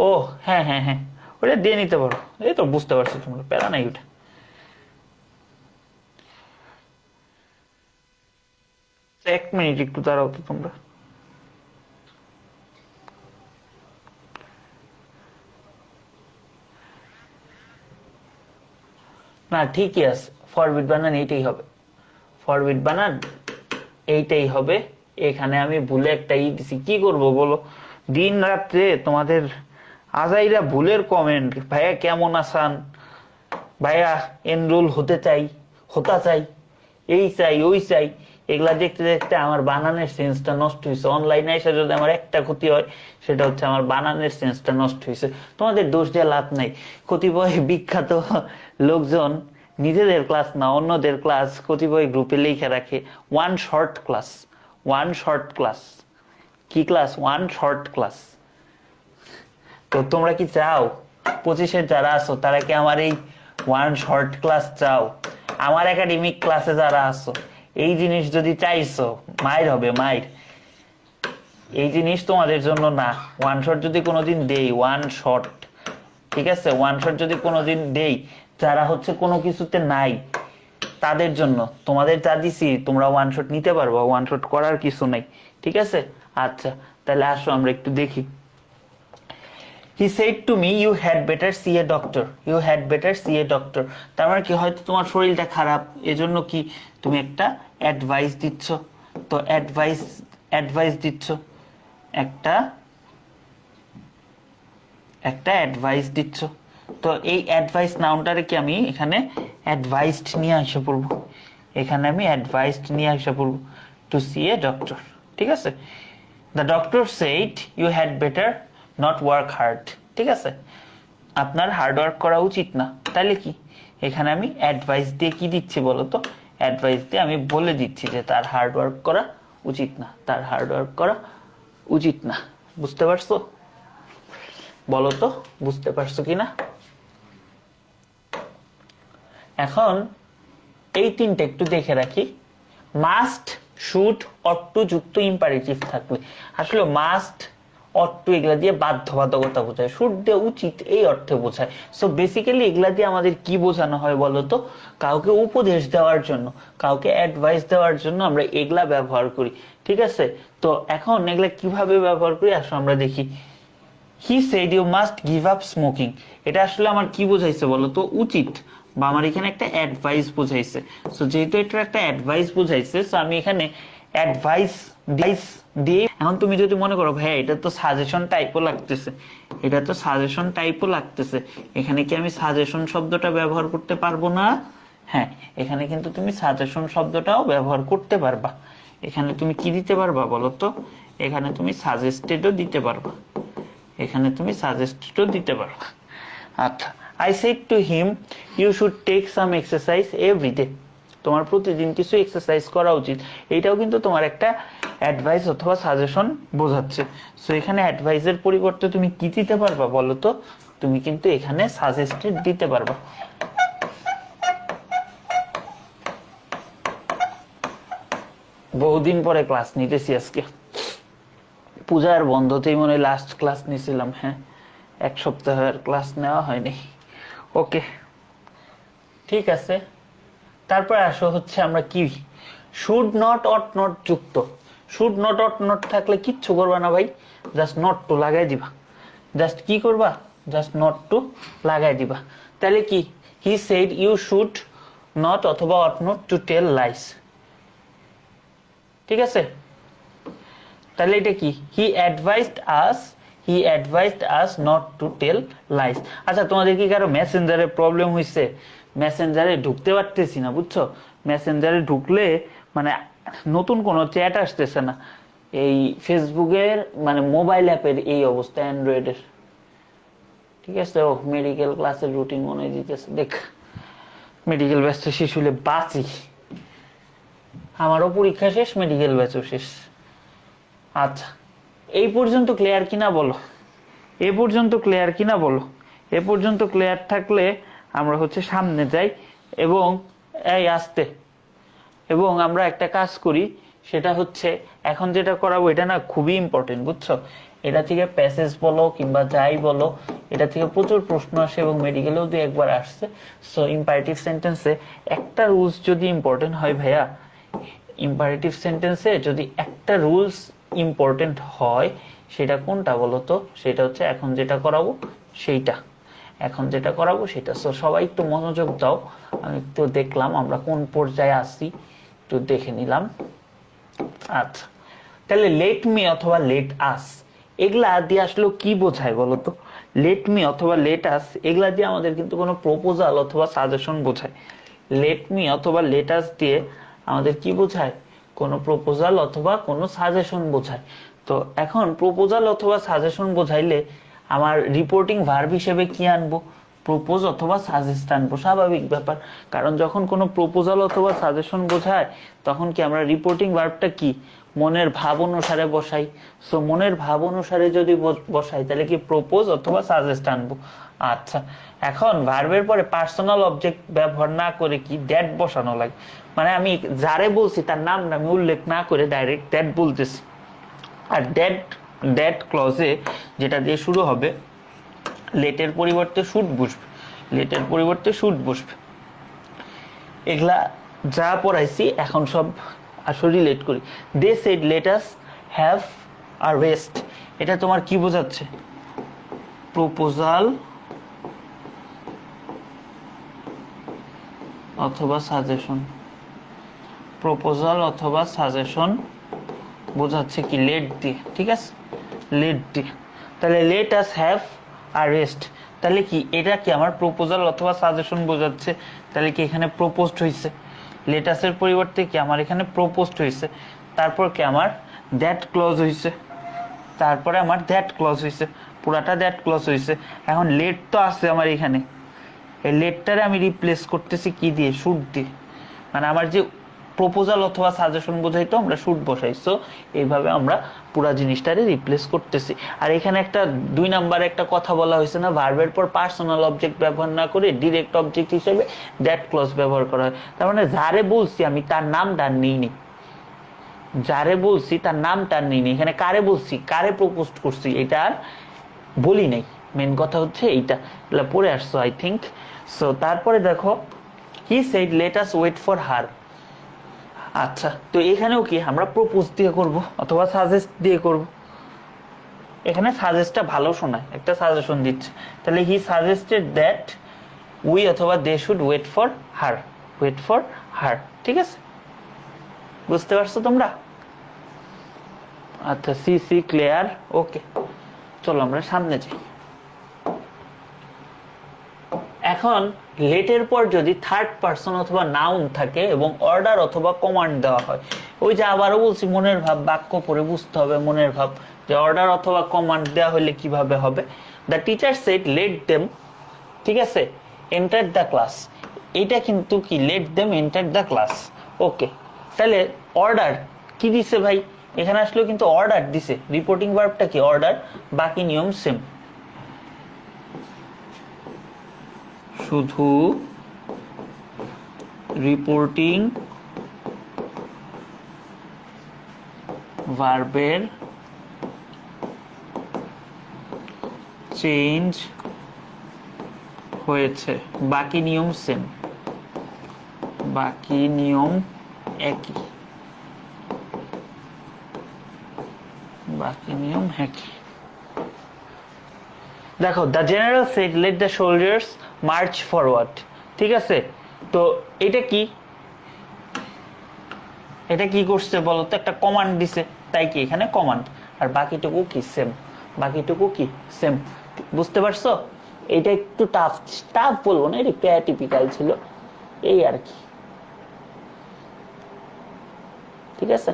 ও হ্যাঁ হ্যাঁ হ্যাঁ, ওটা দিয়ে নিতে পারো, এই তো বুঝতে পারছো তোমরা, প্যারা নাই ওটা। এক মিনিট একটু দাঁড়াও তো তোমরা। না ঠিকই আছে, ফরবিট বানান এইটাই হবে, ফরবিট বানান এইটাই হবে। এখানে আমি ভুলে একটা দিছি, কি করব বলো, দিন রাত্রে তোমাদের আজাইরা ভুলের কমেন্ট, ভাইয়া কেমন আছেন, ভাইয়া এনরোল হতে চাই, হতা চাই, এই চাই ওই চাই, এগুলা দেখতে দেখতে আমার বানানের সেন্সটা নষ্ট হয়েছে। অনলাইনে এসে যদি আমার একটা ক্ষতি হয় সেটা হচ্ছে আমার বানানের সেন্সটা নষ্ট হয়েছে। তোমাদের দোষ দিয়ে লাভ নাই, কতিপয় বিখ্যাত লোকজন নিজেদের ক্লাস না অন্যদের ক্লাস কতিপয় গ্রুপে লিখে রাখে one short class, one short class, কি ক্লাস, ওয়ান শর্ট ক্লাস। তো তোমরা কি চাও 25-এর যারা আছো তারা কি আমার এই ওয়ান শর্ট ক্লাস চাও? আমার একাডেমিক ক্লাসে যারা আছো এই জিনিস যদি চাইছো, মাইর হবে মাইর, এই জিনিস তোমাদের জন্য না। ওয়ান শট যদি কোনোদিন দেই, ওয়ান শট, ঠিক আছে, ওয়ান শট যদি কোনোদিন দেই যারা হচ্ছে কোনো কিছুতে নাই তাদের জন্য, তোমাদের যা দিছি তোমরা ওয়ান শট নিতে পারবো, ওয়ান শট করার কিছু নাই, ঠিক আছে। আচ্ছা তাহলে আসো আমরা একটু দেখি। He said to me, you had better see a doctor. You had better see a doctor. তার মানে কি, হয়তো তোমার শরীরটা খারাপ, এজন্য কি তুমি একটা অ্যাডভাইস দিচ্ছ, তো অ্যাডভাইস দিচ্ছ, একটা অ্যাডভাইস দিচ্ছ। তো এই অ্যাডভাইস নাউনটারে কি আমি এখানে অ্যাডভাইসড নিয়ে আসে পড়বো, এখানে আমি অ্যাডভাইসড নিয়ে আসে পড়বো, টু সি এ ডক্টর, ঠিক আছে। The doctor said you had better not work hard, ঠিক আছে, আপনার হার্ড ওয়ার্ক করা উচিত না। তাহলে কি এখানে আমি অ্যাডভাইস দিয়ে কি দিচ্ছি বলো তো, অ্যাডভাইস দিয়ে আমি বলে দিচ্ছি যে তার হার্ড ওয়ার্ক করা উচিত না, তার হার্ড ওয়ার্ক করা উচিত না। বুঝতে পারছো? বলো তো বুঝতে পারছো কিনা। এখন এই তিনটা একটু দেখে রাখি। মাস্ট, শুড, অট টু যুক্ত ইম্পারেটিভ থাকলে, আসলে মাস্ট অট টু এগুলা দিয়ে বাধ্যবাধকতা বোঝায়, শুড দিয়ে উচিত এই অর্থে বোঝায়। সো বেসিক্যালি এগুলা দিয়ে আমাদের কি বোঝানো হয় বলতো, কাউকে উপদেশ দেওয়ার জন্য, কাউকে অ্যাডভাইস দেওয়ার জন্য আমরা এগুলা ব্যবহার করি, ঠিক আছে। তো এখন এগুলা কিভাবে ব্যবহার করি আসো আমরা দেখি। He said you must give up smoking, এটা আসলে আমার কি বোঝাইছে বলতো, উচিত, বা আমার এখানে একটা অ্যাডভাইস বোঝাইছে। সো যেহেতু এটা একটা অ্যাডভাইস বোঝাইছে, সো আমি এখানে অ্যাডভাইস দিয়ে, এখন তুমি যদি মনে করো ভাই এটা তো সাজেশন টাইপও লাগতেছে, এটা তো সাজেশন টাইপও লাগতেছে, এখানে কি আমি সাজেশন শব্দটা ব্যবহার করতে পারবো না? হ্যাঁ, এখানে কিন্তু তুমি সাজেশন শব্দটাও ব্যবহার করতে পারবা। এখানে তুমি কি দিতে পারবা বলো তো, এখানে তুমি সাজেস্টেডও দিতে পারবা, এখানে তুমি সাজেস্টেডও দিতে পারবা। আচ্ছা, I said to him you should take some exercise everyday, তোমার প্রতিদিন কিছু এক্সারসাইজ করা উচিত। এইটাও কিন্তু তোমার একটা অ্যাডভাইস অথবা সাজেশন বোঝাচ্ছে। সো এখানে অ্যাডভাইসের পরিবর্তে তুমি কি দিতে পারবা বলো তো, তুমি কিন্তু এখানে সাজেস্টেড দিতে পারবা। বহুদিন পরে ক্লাস নিতেছি আজকে, পূজার বন্ধতেই মনে হয় লাস্ট ক্লাস নিয়েছিলাম। হ্যাঁ, এক সপ্তাহের ক্লাস নেওয়া হয়নি। ওকে, ঠিক আছে। তারপর আসো হচ্ছে আমরা কি, শুড নট অট নট যুক্ত। শুড নট অট নট থাকলে কিচ্ছু করবা না ভাই, জাস্ট নট টু লাগাই দিবা, জাস্ট কি করবা, জাস্ট নট টু লাগাই দিবা। তাহলে কি, he said you should not অথবা ought not to tell lies, ঠিক আছে। তাহলে এটা কি? He advised us not to tell lies. আচ্ছা, তোমাদের কি কারো মেসেঞ্জারে প্রবলেম হইছে? মেসেঞ্জারে ঢুকতে পারতেছি না, বুঝছো? মেসেঞ্জারে ঢুকলে মানে নতুন কোনো চ্যাট আসতেছে না। এই ফেসবুকের মানে মোবাইল অ্যাপের এই অবস্থা, অ্যান্ড্রয়েডের। ঠিক আছে, ও মেডিকেল ক্লাসের রুটিন মনে দিতেছে। দেখ, মেডিকেল ব্যাচটা শেষ হলে বাঁচি। আমারও পরীক্ষা শেষ, মেডিকেল ব্যাচও শেষ। আচ্ছা, এই পর্যন্ত ক্লিয়ার কিনা বলো? এ পর্যন্ত ক্লিয়ার কিনা বলো? এ পর্যন্ত ক্লিয়ার থাকলে আমরা হচ্ছে সামনে যাই এবং এই আসতে, এবং আমরা একটা কাজ করি, সেটা হচ্ছে এখন যেটা করাবো এটা না খুবই ইম্পর্টেন্ট, বুঝছো? এটা থেকে প্যাসেজ বলো কিংবা যাই বলো, এটা থেকে প্রচুর প্রশ্ন আসে এবং মেডিকেলেও দু একবার আসছে। সো ইম্পারেটিভ সেন্টেন্সে একটা রুলস যদি ইম্পর্টেন্ট হয় ভাইয়া, ইম্পারেটিভ সেন্টেন্সে যদি একটা রুলস ইম্পর্টেন্ট হয়, সেটা কোনটা বলো তো? সেটা হচ্ছে এখন যেটা করাবো সেইটা, এখন যেটা করাবো সেটা। সো সবাই একটু মনোযোগ দাও, আমি একটু দেখলাম আমরা কোন পর্যায়ে আসছি, একটু দেখে নিলাম। আচ্ছা, তাহলে লেট মি অথবা লেট আস, এগুলা দিয়ে আসলে কি বোঝায় বলো তো? লেট মি অথবা লেট আস, এগুলা দিয়ে আমাদের কিন্তু কোনো প্রপোজাল অথবা সাজেশন বোঝায়। লেট মি অথবা লেট আস দিয়ে আমাদের কি বোঝায়? কোনো প্রপোজাল অথবা কোনো সাজেশন বোঝায়। তো এখন প্রপোজাল অথবা সাজেশন বোঝাইলে আমার রিপোর্টিং ভার্ব হিসেবে কি আনবো? প্রপোজ অথবা সাজেস্ট আনবো, স্বাভাবিক ব্যাপার। কারণ যখন কোনো প্রপোজাল অথবা সাজেশন বোঝায়, তখন কি আমরা রিপোর্টিং ভার্বটা কি মনের ভাব অনুসারে বসাই। সো মনের ভাব অনুসারে যদি বসাই, তাহলে কি প্রপোজ অথবা সাজেস্ট আনবো। আচ্ছা, এখন ভার্বের পরে পার্সোনাল অবজেক্ট ব্যবহার না করে কি দ্যাট বসানো লাগে। মানে আমি যারে বলছি তার নামটা আমি উল্লেখ না করে ডাইরেক্ট দ্যাট বলতেছি। আর দ্যাট ক্লজে যেটা দিয়ে শুরু হবে, লেটের পরিবর্তে শুড বসবে, লেটের পরিবর্তে শুড বসবে। এগুলা যা পড়াইছি এখন সব আসলে রিলেট করি। They said let us have a rest, এটা তোমার কি বোঝাচ্ছে? প্রপোজাল অথবা সাজেশন, প্রপোজাল অথবা সাজেশন বোঝাচ্ছে কি লেট দিয়ে। ঠিক আছে, লেট দিয়ে। তাহলে let us have a rest, তাহলে কি এটা কি আমার প্রপোজাল অথবা সাজেশন বোঝাচ্ছে? তাহলে কি এখানে প্রপোজড হয়েছে, লেটাসের পরিবর্তে কি আমার এখানে প্রপোজড হয়েছে। তারপর কি আমার দ্যাট ক্লজ হয়েছে, তারপরে আমার দ্যাট ক্লজ হয়েছে, পুরাটা দ্যাট ক্লজ হয়েছে। এখন লেট তো আছে আমার এখানে, এই লেটটারে আমি রিপ্লেস করতেছি কি দিয়ে? শুড দিয়ে। মানে আমার যে প্রপোজাল অথবা সাজেশন বোঝাইতো, আমরা শুড বসাইছো, এইভাবে আমরা পুরা জিনিসটারে রিপ্লেস করতেছি। আর এখানে একটা 2 নম্বরে একটা কথা বলা হয়েছে না, ভার্বের পর পার্সোনাল অবজেক্ট ব্যবহার না করে ডিরেক্ট অবজেক্ট হিসেবে দ্যাট ক্লজ ব্যবহার করা হয়। তার মানে যারে বলছি আমি তার নামটা নেইনি, যারে বলছি তার নামটা নেইনি। এখানে কারে বলছি, কারে প্রপোজ করছি, এটা আর বলি নাই। মেন কথা হচ্ছে এইটা, এগুলা পড়ে আসছো আই থিঙ্ক। সো তারপরে দেখো, he said let us wait for her. আচ্ছা, তো এখানেও কি আমরা প্রপোজ দিয়ে করব অথবা সাজেস্ট দিয়ে করব? এখানে সাজেস্টটা ভালো শোনায়, একটা সাজেশন দিচ্ছে। তাহলে হি সাজেস্টেড দ্যাট উই অথবা they should wait for her, wait for her. ঠিক আছে, বুঝতে পারছো তোমরা? আচ্ছা, সি ক্লিয়ার, ওকে। চলো আমরা সামনে যাই। এখন লেটের পর যদি থার্ড পারসন অথবা নাউন থাকে এবং অর্ডার অথবা কমান্ড দেওয়া হয়, ওই যে আবারও বলছি মনের ভাব, বাক্য পড়ে বুঝতে হবে মনের ভাব, যে অর্ডার অথবা কমান্ড দেওয়া হলে কিভাবে হবে। The teacher said let them, ঠিক আছে, এন্টার দ্য ক্লাস। এটা কিন্তু কি let them enter the class. Okay, তাহলে অর্ডার কি দিছে ভাই? এখানে আসলেও কিন্তু অর্ডার দিছে। রিপোর্টিং ভার্বটা কি? অর্ডার। বাকি নিয়ম সেম, শুধু রিপোর্টিং ভার্বের চেঞ্জ হয়েছে, বাকি নিয়ম সেম, বাকি নিয়ম একই, বাকি নিয়ম একই। দেখো, the general said let the soldiers march forward. ঠিক আছে, তো এটা কি, এটা কি করছে বলো তো? একটা কমান্ড দিছে। তাই কি এখানে কমান্ড, আর বাকিটুকু কি সেম, বাকিটুকু কি সেম। বুঝতে পারছো? এটা একটু টাফ, টাফ বলবো না, এটা একটু অ্যাটিপিক্যাল ছিল এই আর কি। ঠিক আছে,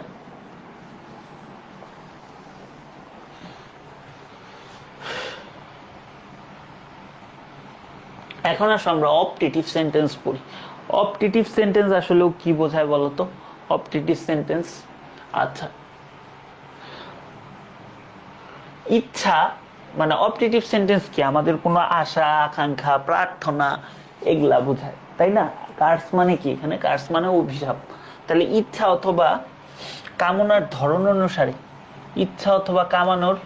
এখন আসো আমরা অপটেটিভ সেন্টেন্স পড়ি। অপটেটিভ সেন্টেন্স আসলে কি বোঝায় বলতো? অপটেটিভ সেন্টেন্স, আচ্ছা, ইচ্ছা মানে অপটেটিভ সেন্টেন্স কি আমাদের কোনো আশা আকাঙ্ক্ষা প্রার্থনা এগুলা বোঝায়, তাই না? কার্স মানে কি, এখানে কার্স মানে অভিশাপ। তাহলে ইচ্ছা অথবা কামনার ধরন অনুসারে, ইচ্ছা অথবা কামানোর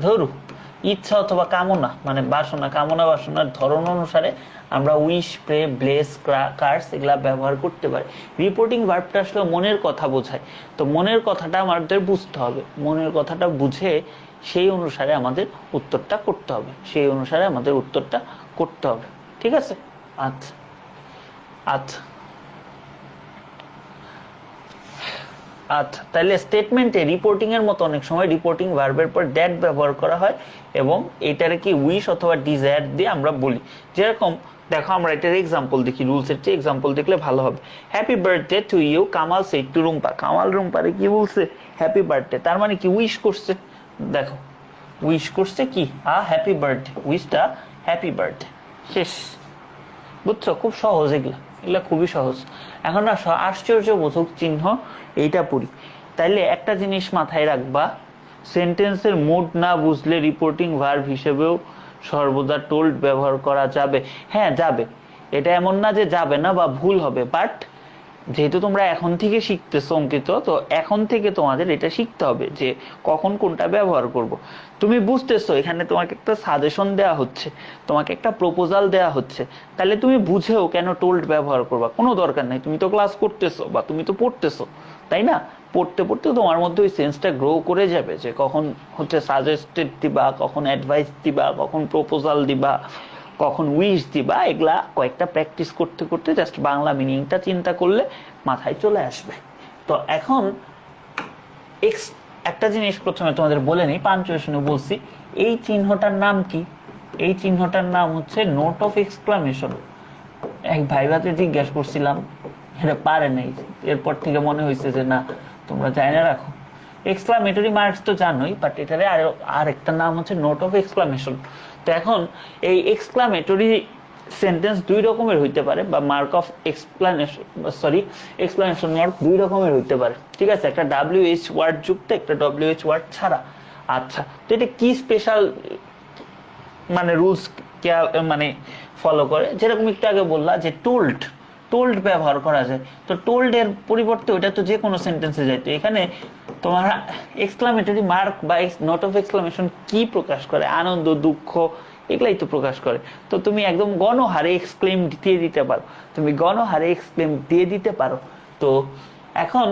ধরু ইচ্ছা অথবা কামনা মানে বাসনা, কামনা বাসনার ধরন অনুসারে আমরা উইশ, প্রে, ব্লেস, কার্স এগুলা ব্যবহার করতে পারি। রিপোর্টিং ভার্বটা আসলে মনের কথা বোঝায়, তো মনের কথাটা আমাদের বুঝতে হবে, মনের কথাটা বুঝে সেই অনুসারে আমাদের উত্তরটা করতে হবে, সেই অনুসারে আমাদের উত্তরটা করতে হবে। ঠিক আছে, আচ্ছা আচ্ছা আচ্ছা। তাহলে স্টেটমেন্টে রিপোর্টিং এর মতো অনেক সময় রিপোর্টিং ভার্বের পর দ্যাট ব্যবহার করা হয়, এবং এটারে কি উইশ অথবা ডিজায়ার দিয়ে আমরা বলি। যেরকম দেখো আমরা এটার এক্সাম্পল দেখি, রুলসের চেয়ে এক্সাম্পল দেখলে ভালো হবে। Happy birthday to you, Kamal said to Rumpa. Kamal রুম্পারে কি বলছে? হ্যাপি বার্থডে, তার মানে কি উইশ করছে। দেখো উইশ করছে কি happy birthday, wish happy birthday, শেষ। বুঝছো? খুব সহজ এগুলা, এগুলা খুবই সহজ। এখন না আশ্চর্যবোধক চিহ্ন এইটা পড়ি। তাইলে একটা জিনিস মাথায় রাখবা, সেন্টেন্সের মুড না বুঝলে রিপোর্টিং ভার্ব হিসেবেও সর্বদা টোল্ড ব্যবহার করা যাবে। হ্যাঁ যাবে, এটা এমন না যে যাবে না বা ভুল হবে, বাট যেহেতু তোমরা এখন থেকে শিখতেছো অঙ্কিত, তো এখন থেকে তোমাদের এটা শিখতে হবে যে কখন কোনটা ব্যবহার করব। তুমি বুঝতেছো এখানে তোমাকে একটা সাজেশন দেওয়া হচ্ছে, তোমাকে একটা প্রপোজাল দেওয়া হচ্ছে, তাহলে তুমি বুঝেও কেন টোল্ড ব্যবহার করবা? কোনো দরকার নেই, তুমি তো ক্লাস করতেছো বা তুমি তো পড়তেছো, তাই না? পড়তে পড়তে তোমার মধ্যে ওই সেন্সটা গ্রো করে যাবে যে কখন হচ্ছে সাজেস্টেড দিবা, কখন অ্যাডভাইস দিবা, কখন প্রপোজাল দিবা, কখন উইশ দিবা। এগুলা কয়েকটা প্র্যাকটিস করতে করতে জাস্ট বাংলা মিনিংটা চিন্তা করলে মাথায় চলে আসবে। তো এখন একটা জিনিস প্রথমে তোমাদের বলে নিই, পাঞ্চুয়েশনে বলছি, এই চিহ্নটার নাম কি? এই চিহ্নটার নাম হচ্ছে নোট অফ এক্সক্লামেশন। এক ভাইভাতে জিজ্ঞাসা করছিলাম, এটা পারে নাই, এরপর থেকে মনে হয়েছে যে না তোমরা জানা রাখো। এক্সক্লামেটরি মার্কস তো জানোই, বাট এটারে আর একটা নাম হচ্ছে নোট অফ এক্সক্লামেশন। তো এখন এই এক্সক্লামেটরি সেন্টেন্স দুই রকমের হইতে পারে, বা মার্ক অফ এক্সপ্লানেশন মার্ক দুই রকমের হইতে পারে। ঠিক আছে, একটা WH ওয়ার্ড যুক্ত, একটা WH ওয়ার্ড ছাড়া। আচ্ছা, তো এটা কি স্পেশাল মানে রুলস মানে ফলো করে? যেরকম একটু আগে বললা যে টোল্ড, টোল্ড ব্যবহার করা যায়, তো টোল্ড এর পরিবর্তে ওটা তো যে কোনো সেন্টেন্সে যায়। তো এখানে তোমার এক্সক্লামেটরি মার্ক বা নোট অফ এক্সক্লামেশন কি প্রকাশ করে? আনন্দ, দুঃখ এগুলাই তো প্রকাশ করে। তো তুমি একদম গণহারে এক্সক্লেম দিয়ে দিতে পারো, তুমি গণহারে এক্সক্লেম দিয়ে দিতে পারো। তো এখন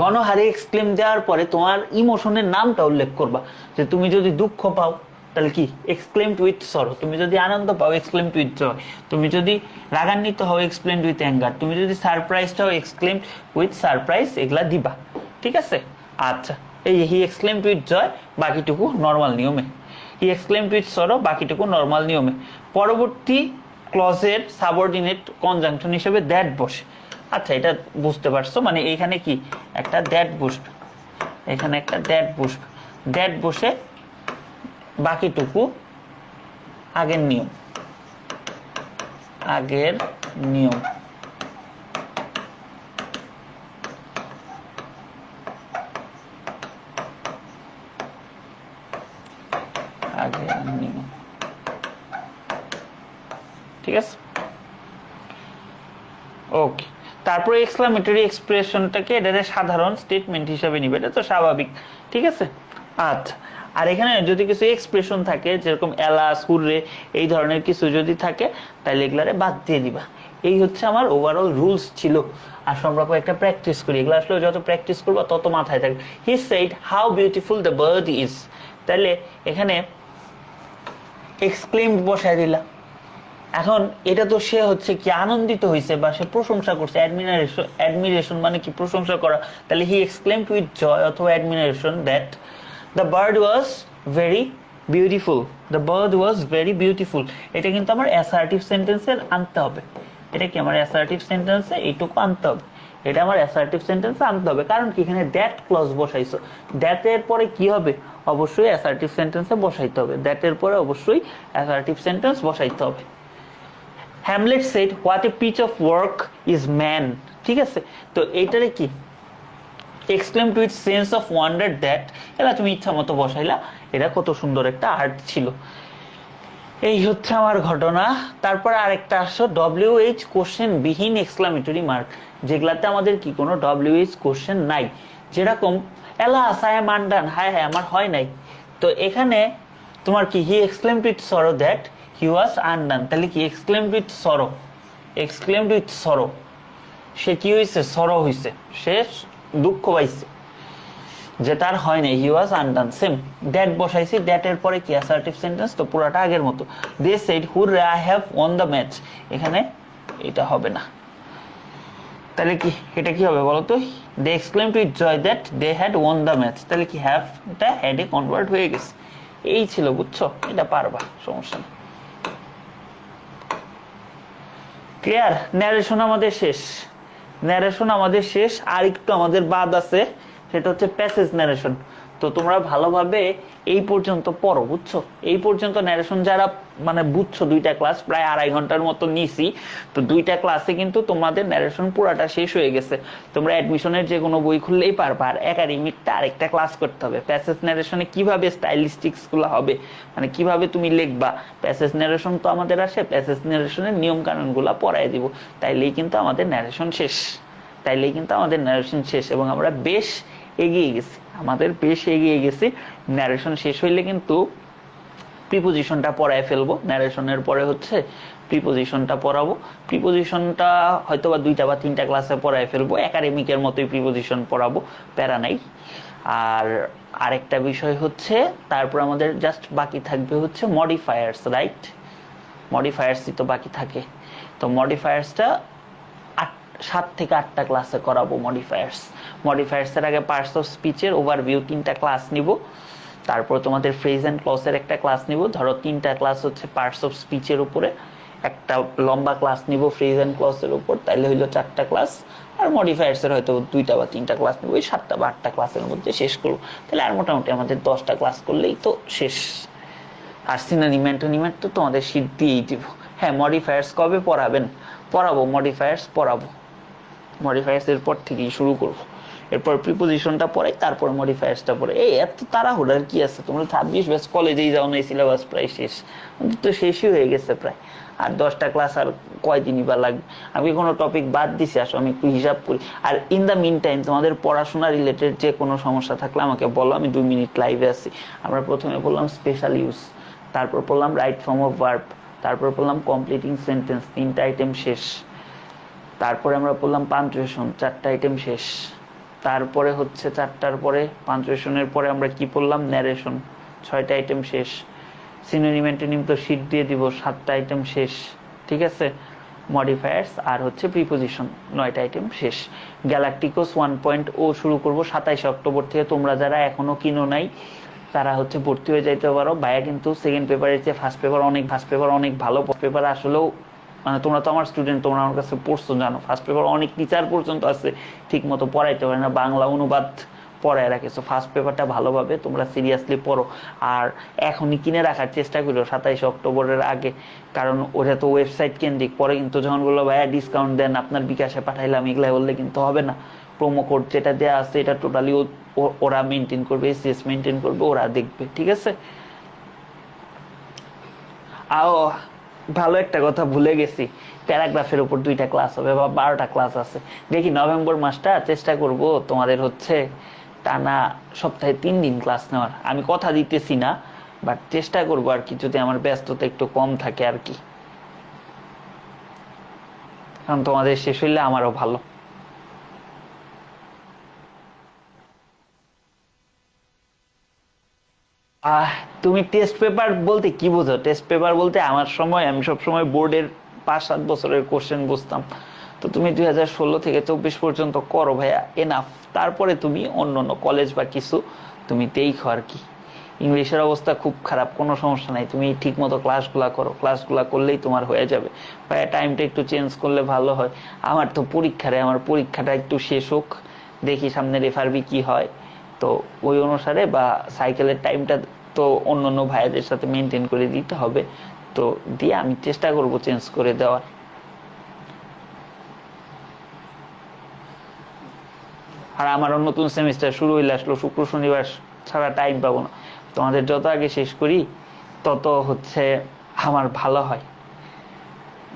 গণহারে এক্সক্লেম দেওয়ার পরে তোমার ইমোশনের নামটা উল্লেখ করবা, যে তুমি যদি দুঃখ পাও তাহলে কি এক্সক্লেমড উইথ সরো, তুমি যদি আনন্দ পাও এক্সক্লেমড উইথ জয়, তুমি যদি রাগান্বিত হও এক্সক্লেমড উইথ অ্যাঙ্গার, তুমি যদি সারপ্রাইজড হও এক্সক্লেমড উইথ সারপ্রাইজ, এগুলা দিবা। ঠিক আছে, আচ্ছা। এই হি এক্সক্লেমড উইথ জয়, বাকিটুকু নর্মাল নিয়মে। হি এক্সক্লেমড উইথ সরো, বাকিটুকু নর্মাল নিয়মে। পরবর্তী ক্লজের সাবঅর্ডিনেট কনজাংশন হিসেবে দ্যাট বসে। আচ্ছা, এটা বুঝতে পারছো, মানে এখানে কি একটা দ্যাট বসবে, এখানে একটা দ্যাট বসবে, দ্যাট বসে বাকিটুকু আগের নিয়ম, আগের নিয়ম। আগের নিয়ম, ঠিক আছে, ওকে। তারপরে এক্সক্লামেটরি এক্সপ্রেশনটাকে এটা সাধারণ স্টেটমেন্ট হিসেবে নিবে, এটা তো স্বাভাবিক। ঠিক আছে, আচ্ছা। আর এখানে যদি কিছু এক্সপ্রেশন থাকে, যেরকম এলা, সুররে, এই ধরনের কিছু যদি থাকে, তাহলে এগুলারে বাদ দিয়ে দিবা। এই হচ্ছে আমার ওভারঅল রুলস ছিল। আর আমরা একটা প্র্যাকটিস করি, এগুলো আসলে যত প্র্যাকটিস করবো তত মাথায় থাকবে। He said how beautiful the bird is, তাহলে এখানে এক্সক্লেমড বসায় দিলা, এখন এটা তো সে হচ্ছে কি আনন্দিত হয়েছে বা সে প্রশংসা করছে, অ্যাডমিনারেশন, অ্যাডমিরেশন মানে কি প্রশংসা করা, তাহলে হি এক্সক্লেমড উইথ জয় অথবা admiration that the bird was very beautiful, the bird was very beautiful. এটা কিন্তু আমার অ্যাসার্টিভ সেন্টেন্সের আনতে হবে, এটা কি আমার অ্যাসার্টিভ সেন্টেন্সে এইটুকু আনতে হবে, এটা আমার অ্যাসার্টিভ সেন্টেন্সে আনতে হবে। কারণ কি এখানে দ্যাট ক্লজ বসাইছো, দ্যাট এর পরে কি হবে, অবশ্যই অ্যাসার্টিভ সেন্টেন্সে বসাইতে হবে, দ্যাট এর পরে অবশ্যই অ্যাসার্টিভ সেন্টেন্স বসাইতে হবে। Hamlet said what a piece of work is man, ঠিক আছে। তো এইটারে কি exclaimed with sense of wonder that, এটা তুমি ইচ্ছা মতো বসাইলা, এটা কত সুন্দর একটা আর্ট ছিল। এই হচ্ছে আমার ঘটনা। তারপর আরেকটা আসো WH কোশ্চেন বিহীন এক্সক্লামেটরি মার্ক, যেগুলাতে আমাদের কি কোনো WH কোশ্চেন নাই, যেরকম এলা আসায় মান্ডান, হায় হায় আমার হয় নাই। তো এখানে তোমার কি he exclaimed with sorrow that he was undone, তাহলে কি exclaimed with sorrow, exclaimed with sorrow, সে কি হয়েছে, সরো হয়েছে, সে দুঃখ পাইছে যে তার হয় নাই, he was undone. Same that বসাইছি, দ্যাট এর পরে কি অ্যাসার্টিভ সেন্টেন্স, তো পুরাটা আগের মতো। They said hurrah I have won the match, এখানে এটা হবে না, তাহলে কি এটা কি হবে বলো তো, they exclaimed with joy that they had won the match, তাহলে কি হ্যাভ এটা হ্যাড এ কনভার্ট হয়ে গেছে। এই ছিল, বুঝছো, এটা পারবা, সমস্যা নেই। ক্লিয়ার? ন্যারেশন আমাদের শেষ, ন্যারেশন আমাদের শেষ। আর একটু আমাদের বাদ আছে, সেটা হচ্ছে প্যাসেজ ন্যারেশন। তো তোমরা ভালোভাবে এই পর্যন্ত পড়ো, বুঝছো, এই পর্যন্ত ন্যারেশন যারা মানে বুঝছো, দুইটা ক্লাস প্রায় 2.5 ঘন্টার মতো নিছি, তো দুইটা ক্লাসে কিন্তু তোমাদের ন্যারেশন পুরাটা শেষ হয়ে গেছে। তোমরা অ্যাডমিশনের যে কোনো বই খুললেই পারবা। আর একাডেমিকটা আরেকটা ক্লাস করতে হবে, প্যাসেজ ন্যারেশনে কিভাবে স্টাইলিস্টিক্স গুলো হবে, মানে কিভাবে তুমি লিখবা। প্যাসেজ ন্যারেশন তো আমাদের আসে, প্যাসেজ ন্যারেশনের নিয়ম কানুন গুলা পড়াই দিব, তাইলেই কিন্তু আমাদের ন্যারেশন শেষ, তাইলেই কিন্তু আমাদের ন্যারেশন শেষ। এবং আমরা বেশ এগিয়ে গেছি, আমাদের বেশ এগিয়ে গেছি। ন্যারেশন শেষ হইলে কিন্তু প্রিপোজিশনটা পড়ায় ফেলবো, ন্যারেশনের পরে হচ্ছে প্রিপোজিশনটা পড়াবো। প্রিপোজিশনটা হয়তো বা 2টা বা 3টা ক্লাসে পড়ায় ফেলবো, একাডেমিকের মতোই প্রিপোজিশন পড়াবো, প্যারা নাই। আর আরেকটা বিষয় হচ্ছে, তারপর আমাদের জাস্ট বাকি থাকবে হচ্ছে মডিফায়ার্স, রাইট? মডিফায়ার্সই তো বাকি থাকে। তো মডিফায়ার্সটা 7 থেকে 8টা ক্লাসে করাবো মডিফায়ার্স। মডিফায়ার্সের আগে পার্টস অফ স্পিচের ওভারভিউ 3টা ক্লাস নিব, তারপর তোমাদের ফ্রেজ এন্ড ক্লজের একটা ক্লাস নিব। ধরো 3টা ক্লাস হচ্ছে পার্টস অফ স্পিচের উপরে, একটা লম্বা ক্লাস নিব ফ্রেজ এন্ড ক্লজের উপর, তাইলে হইলো 4টা ক্লাস। আর মডিফায়ার্সের হয়তো 2টা বা 3টা ক্লাস নিব, ওই 7টা বা 8টা ক্লাসের মধ্যে শেষ করবো। তাহলে আর মোটামুটি আমাদের 10টা ক্লাস করলেই তো শেষ। আর সিনোনিম অ্যান্টোনিম তো তোমাদের শীট দিয়েই দিব। হ্যাঁ, মডিফায়ার্স কবে পড়াবেন? পড়াবো, মডিফায়ার্স পড়াবো, মডিফায়ার্স এর পর থেকেই শুরু করবো। এরপর প্রিপোজিশনটা পড়াই, তারপর মডিফায়ার্সটা পড়ে। এই এত তাড়াহুড়ার কি আছে? তোমরা 26 ব্যাচ কলেজেই যাও না, সিলেবাস প্রায় শেষ, তো শেষই হয়ে গেছে প্রায়। আর 10টা ক্লাস আর কয়দিনই বা লাগবে? আমি কোনো টপিক বাদ দিছি, আসো আমি একটু হিসাব করি। আর ইন দ্য মিন টাইম তোমাদের পড়াশোনা রিলেটেড যে কোনো সমস্যা থাকলে আমাকে বলো, আমি 2 মিনিট লাইভে আছি। আমরা প্রথমে বললাম স্পেশাল ইউজ, তারপর বললাম রাইট ফর্ম অফ ভার্ব, তারপর বললাম কমপ্লিটিং সেন্টেন্স, 3টা আইটেম শেষ। তারপরে আমরা বললাম পাঞ্চুয়েশন, 4টা আইটেম শেষ। তারপরে হচ্ছে 4টার পরে পাঞ্চুয়েশনের পরে আমরা কি পড়লাম? ন্যারেশন, 6টা আইটেম শেষ। সিনোনিম অ্যান্টোনিম তো শীট দিয়ে দিব, 7টা আইটেম শেষ, ঠিক আছে। মডিফায়ার্স আর হচ্ছে প্রিপোজিশন, 9টা আইটেম শেষ। গ্যালাকটিকোস 1.0 শুরু করব 27 অক্টোবর থেকে। তোমরা যারা এখনো কিনো নাই তারা হচ্ছে ভর্তি হয়ে যাইতে পারো। ভাইয়া কিন্তু সেকেন্ড পেপারের চেয়ে ফার্স্ট পেপার অনেক ভালো। পেপার আসলেও মানে তোমরা তো আমার স্টুডেন্ট, তোমরা আমার কাছে পড়ছো, জানো ফার্স্ট পেপার অনেক টিচার পর্যন্ত আছে ঠিক মতো পড়াইতে পারে না, বাংলা অনুবাদ পড়ায় রাখে। সো ফার্স্ট পেপারটা ভালোভাবে তোমরা সিরিয়াসলি পড়ো, আর এখনই কিনে রাখার চেষ্টা করো 27 অক্টোবরের আগে, কারণ ওটা তো ওয়েবসাইট কেন্দ্রিক। পরে কিন্তু যখন বললো ভাইয়া ডিসকাউন্ট দেন, আপনার বিকাশে পাঠাইলাম, এগুলা বললে কিন্তু হবে না। প্রোমো কোড যেটা দেওয়া আছে এটা টোটালি ওরা মেনটেন করবে, এসিএস মেনটেন করবে, ওরা দেখবে, ঠিক আছে। আও ভালো একটা কথা ভুলে গেছি, প্যারাগ্রাফের উপর 2টা ক্লাস হবে বা 12টা ক্লাস আছে। দেখি নভেম্বর মাসটা চেষ্টা করব তোমাদের হচ্ছে টানা সপ্তাহে 3 দিন ক্লাস নেওয়ার। আমি কথা দিতেছি না, বাট চেষ্টা করবো আর কি, যদি আমার ব্যস্ততা একটু কম থাকে আর কি, কারণ তোমাদের শেষ হইলে আমারও ভালো। তুমি টেস্ট পেপার বলতে কি বোঝো? টেস্ট পেপার বলতে আমার সময় আমি সব সময় বোর্ডের 5-7 বছরের কোশ্চেন বুঝতাম। তো তুমি 2016 থেকে 24 পর্যন্ত করো ভাইয়া, এনাফ। তারপরে তুমি অন্য অন্য কলেজ বা কিছু তুমি দেখো আর কি। ইংলিশের অবস্থা খুব খারাপ, কোনো সমস্যা নাই, তুমি ঠিক মতো ক্লাসগুলা করো, ক্লাসগুলা করলেই তোমার হয়ে যাবে। ভাইয়া টাইমটা একটু চেঞ্জ করলে ভালো হয়। আমার তো আমার পরীক্ষাটা একটু শেষ হোক, দেখি সামনে রেফারবি কি হয়, তো ওই অনুসারে বা সাইকেলের টাইমটা তো অন্য অন্য ভাইয়াদের সাথে মেনটেন করে দিতে হবে। তো দিয়ে আমি চেষ্টা করব চেঞ্জ করে দেওয়ার। আর আমারও নতুন সেমিস্টার শুরু হইলে আসলো, শুক্র শনিবার ছাড়া টাইম পাবো না। তোমাদের যত আগে শেষ করি তত হচ্ছে আমার ভালো হয়,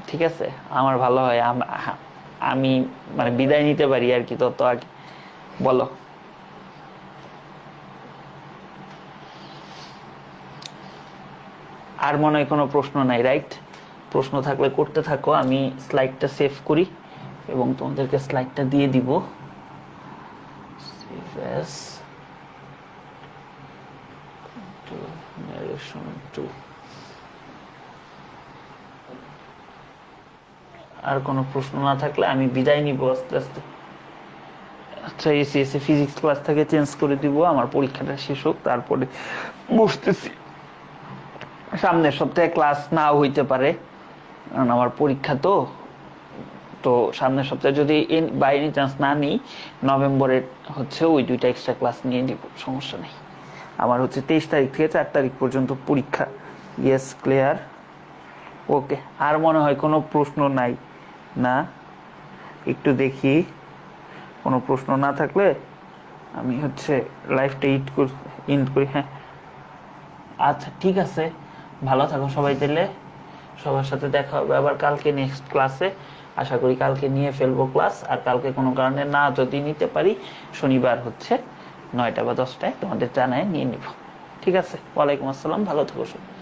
ঠিক আছে? আমার ভালো হয়, আমি মানে বিদায় নিতে পারি আর কি তত আগে। বলো। আর মনে হয় কোনো প্রশ্ন নাই, রাইট? প্রশ্ন থাকলে করতে থাকো, আমি স্লাইডটা সেভ করি এবং তোমাদেরকে স্লাইডটা দিয়ে দিব। আর কোনো প্রশ্ন না থাকলে আমি বিদায় নিব আস্তে আস্তে। আচ্ছা, এসি ফিজিক্স ক্লাস থেকে চেঞ্জ করে দিব, আমার পরীক্ষাটা শেষ হোক, তারপরে বসতেছি। সামনের সপ্তাহে ক্লাস নাও হইতে পারে, কারণ আমার পরীক্ষা তো। তো সামনের সপ্তাহে যদি বাই এনি চান্স না নিই, নভেম্বরের হচ্ছে ওই 2টা এক্সট্রা ক্লাস নিয়ে নিব, সমস্যা নেই। আমার হচ্ছে 23 তারিখ থেকে 4 তারিখ পর্যন্ত পরীক্ষা। ইয়েস, ক্লিয়ার, ওকে। আর মনে হয় কোনো প্রশ্ন নাই না? একটু দেখি, কোনো প্রশ্ন না থাকলে আমি হচ্ছে লাইফটা ইন্ড করি। হ্যাঁ, আচ্ছা ঠিক আছে, ভালো থাকো সবাই। তাহলে সবার সাথে দেখা হবে আবার কালকে নেক্সট ক্লাসে। আশা করি কালকে নিয়ে ফেলবো ক্লাস। আর কালকে কোনো কারণে না যদি নিতে পারি, শনিবার হচ্ছে 9টা বা 10টায় তোমাদের জানায় নিয়ে নিব, ঠিক আছে? ওয়ালাইকুম আসসালাম, ভালো থাকো সবাই।